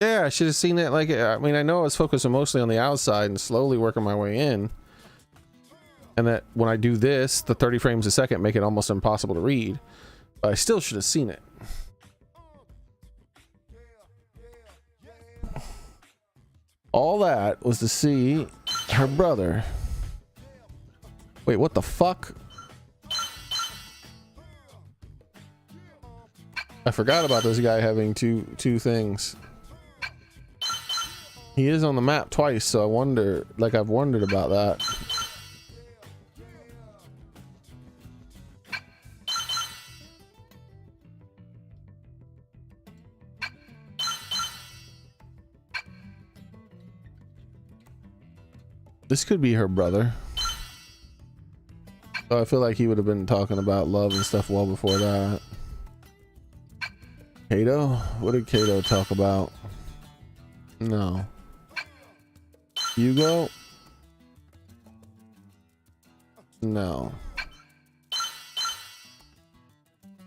Yeah, I should have seen it. Like, I mean, I know I was focusing mostly on the outside and slowly working my way in. And that when I do this, the 30 frames a second make it almost impossible to read. But I still should have seen it. All that was to see her brother. Wait, what the fuck? I forgot about this guy having two things. He is on the map twice, so I wonder, like, I've wondered about that. This could be her brother. So I feel like he would have been talking about love and stuff well before that. Kato? What did Kato talk about? No. Hugo? No.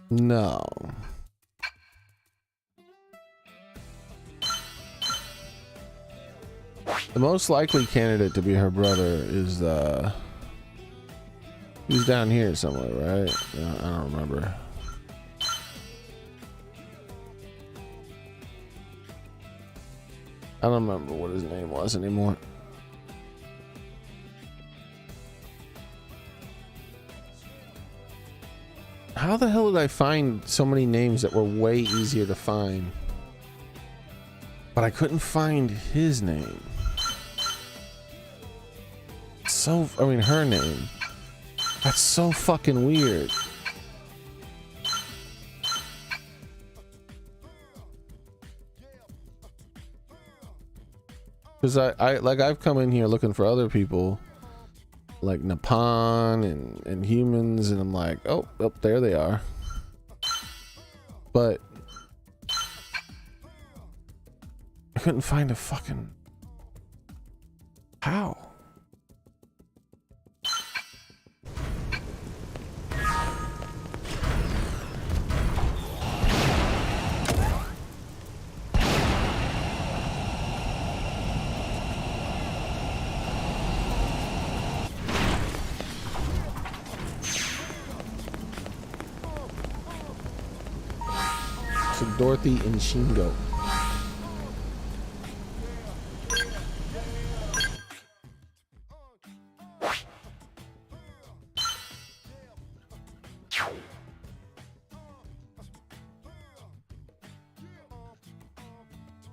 No. The most likely candidate to be her brother is he's down here somewhere, right? I don't remember. I don't remember what his name was anymore. How the hell did I find so many names that were way easier to find? But I couldn't find his name. So, I mean, her name. That's so fucking weird. Because I've come in here looking for other people like Nippon and humans, and I'm like, oh, there they are. But I couldn't find a fucking how. Dorothy and Shingo.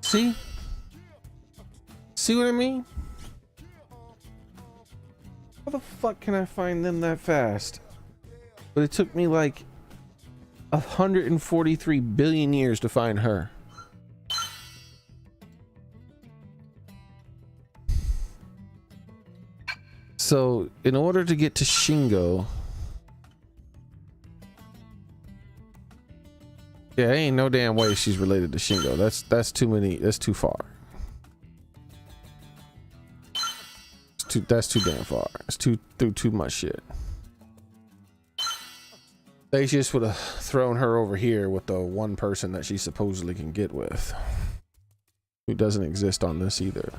See? See what I mean? How the fuck can I find them that fast? But it took me like 143 billion years to find her. So in order to get to Shingo, yeah, ain't no damn way she's related to Shingo. That's too many. That's too far. That's too damn far. It's through too much shit. They just would have thrown her over here with the one person that she supposedly can get with, who doesn't exist on this either.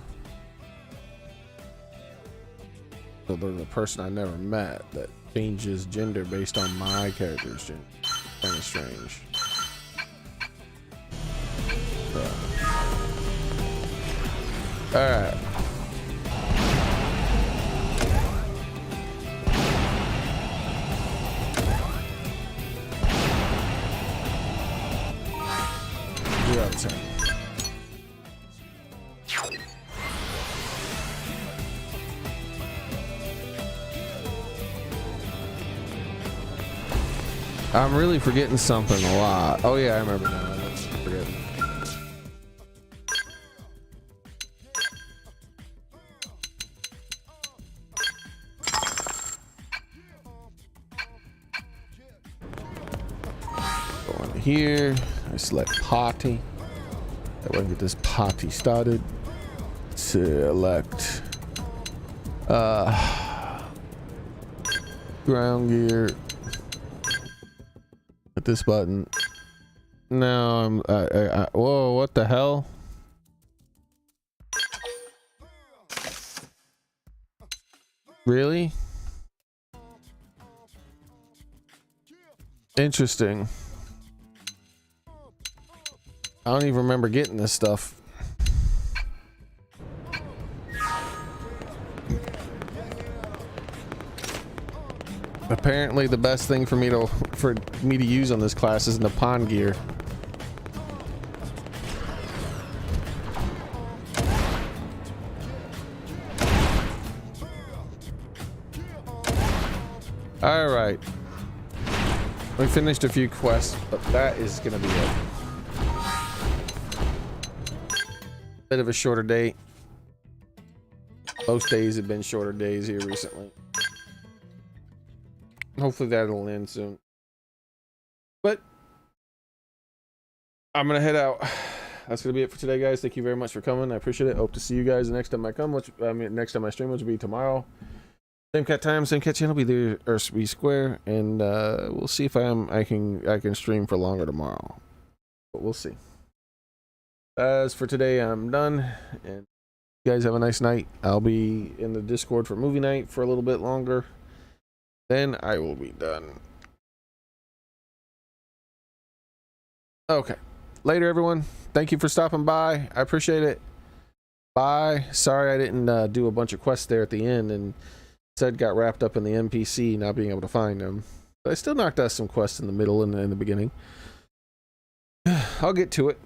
So they're the person I never met that changes gender based on my character's gender. Kind of strange. All right. Turn. I'm really forgetting something a lot. Oh yeah, I remember now. Let's forget. over here. I select party. That way I can get this party started. Select ground gear. Hit this button. Now I'm whoa, what the hell? Really? Interesting. I don't even remember getting this stuff. Apparently the best thing for me to use on this class is Nippon gear. All right. We finished a few quests, but that is gonna be it. Bit of a shorter day. Most days have been shorter days here recently. Hopefully that'll end soon. But I'm gonna head out. That's gonna be it for today, guys. Thank you very much for coming. I appreciate it. Hope to see you guys the next time I come. Next time I stream, which will be tomorrow. Same cat time, same cat channel. Be there or be square, and we'll see if I can stream for longer tomorrow. But we'll see. As for today, I'm done, and you guys have a nice night. I'll be in the Discord for movie night for a little bit longer. Then I will be done. Okay. Later, everyone. Thank you for stopping by. I appreciate it. Bye. Sorry I didn't do a bunch of quests there at the end, and said got wrapped up in the NPC not being able to find them. But I still knocked out some quests in the middle and in the beginning. I'll get to it.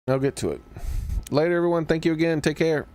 I'll get to it. Later, everyone. Thank you again. Take care.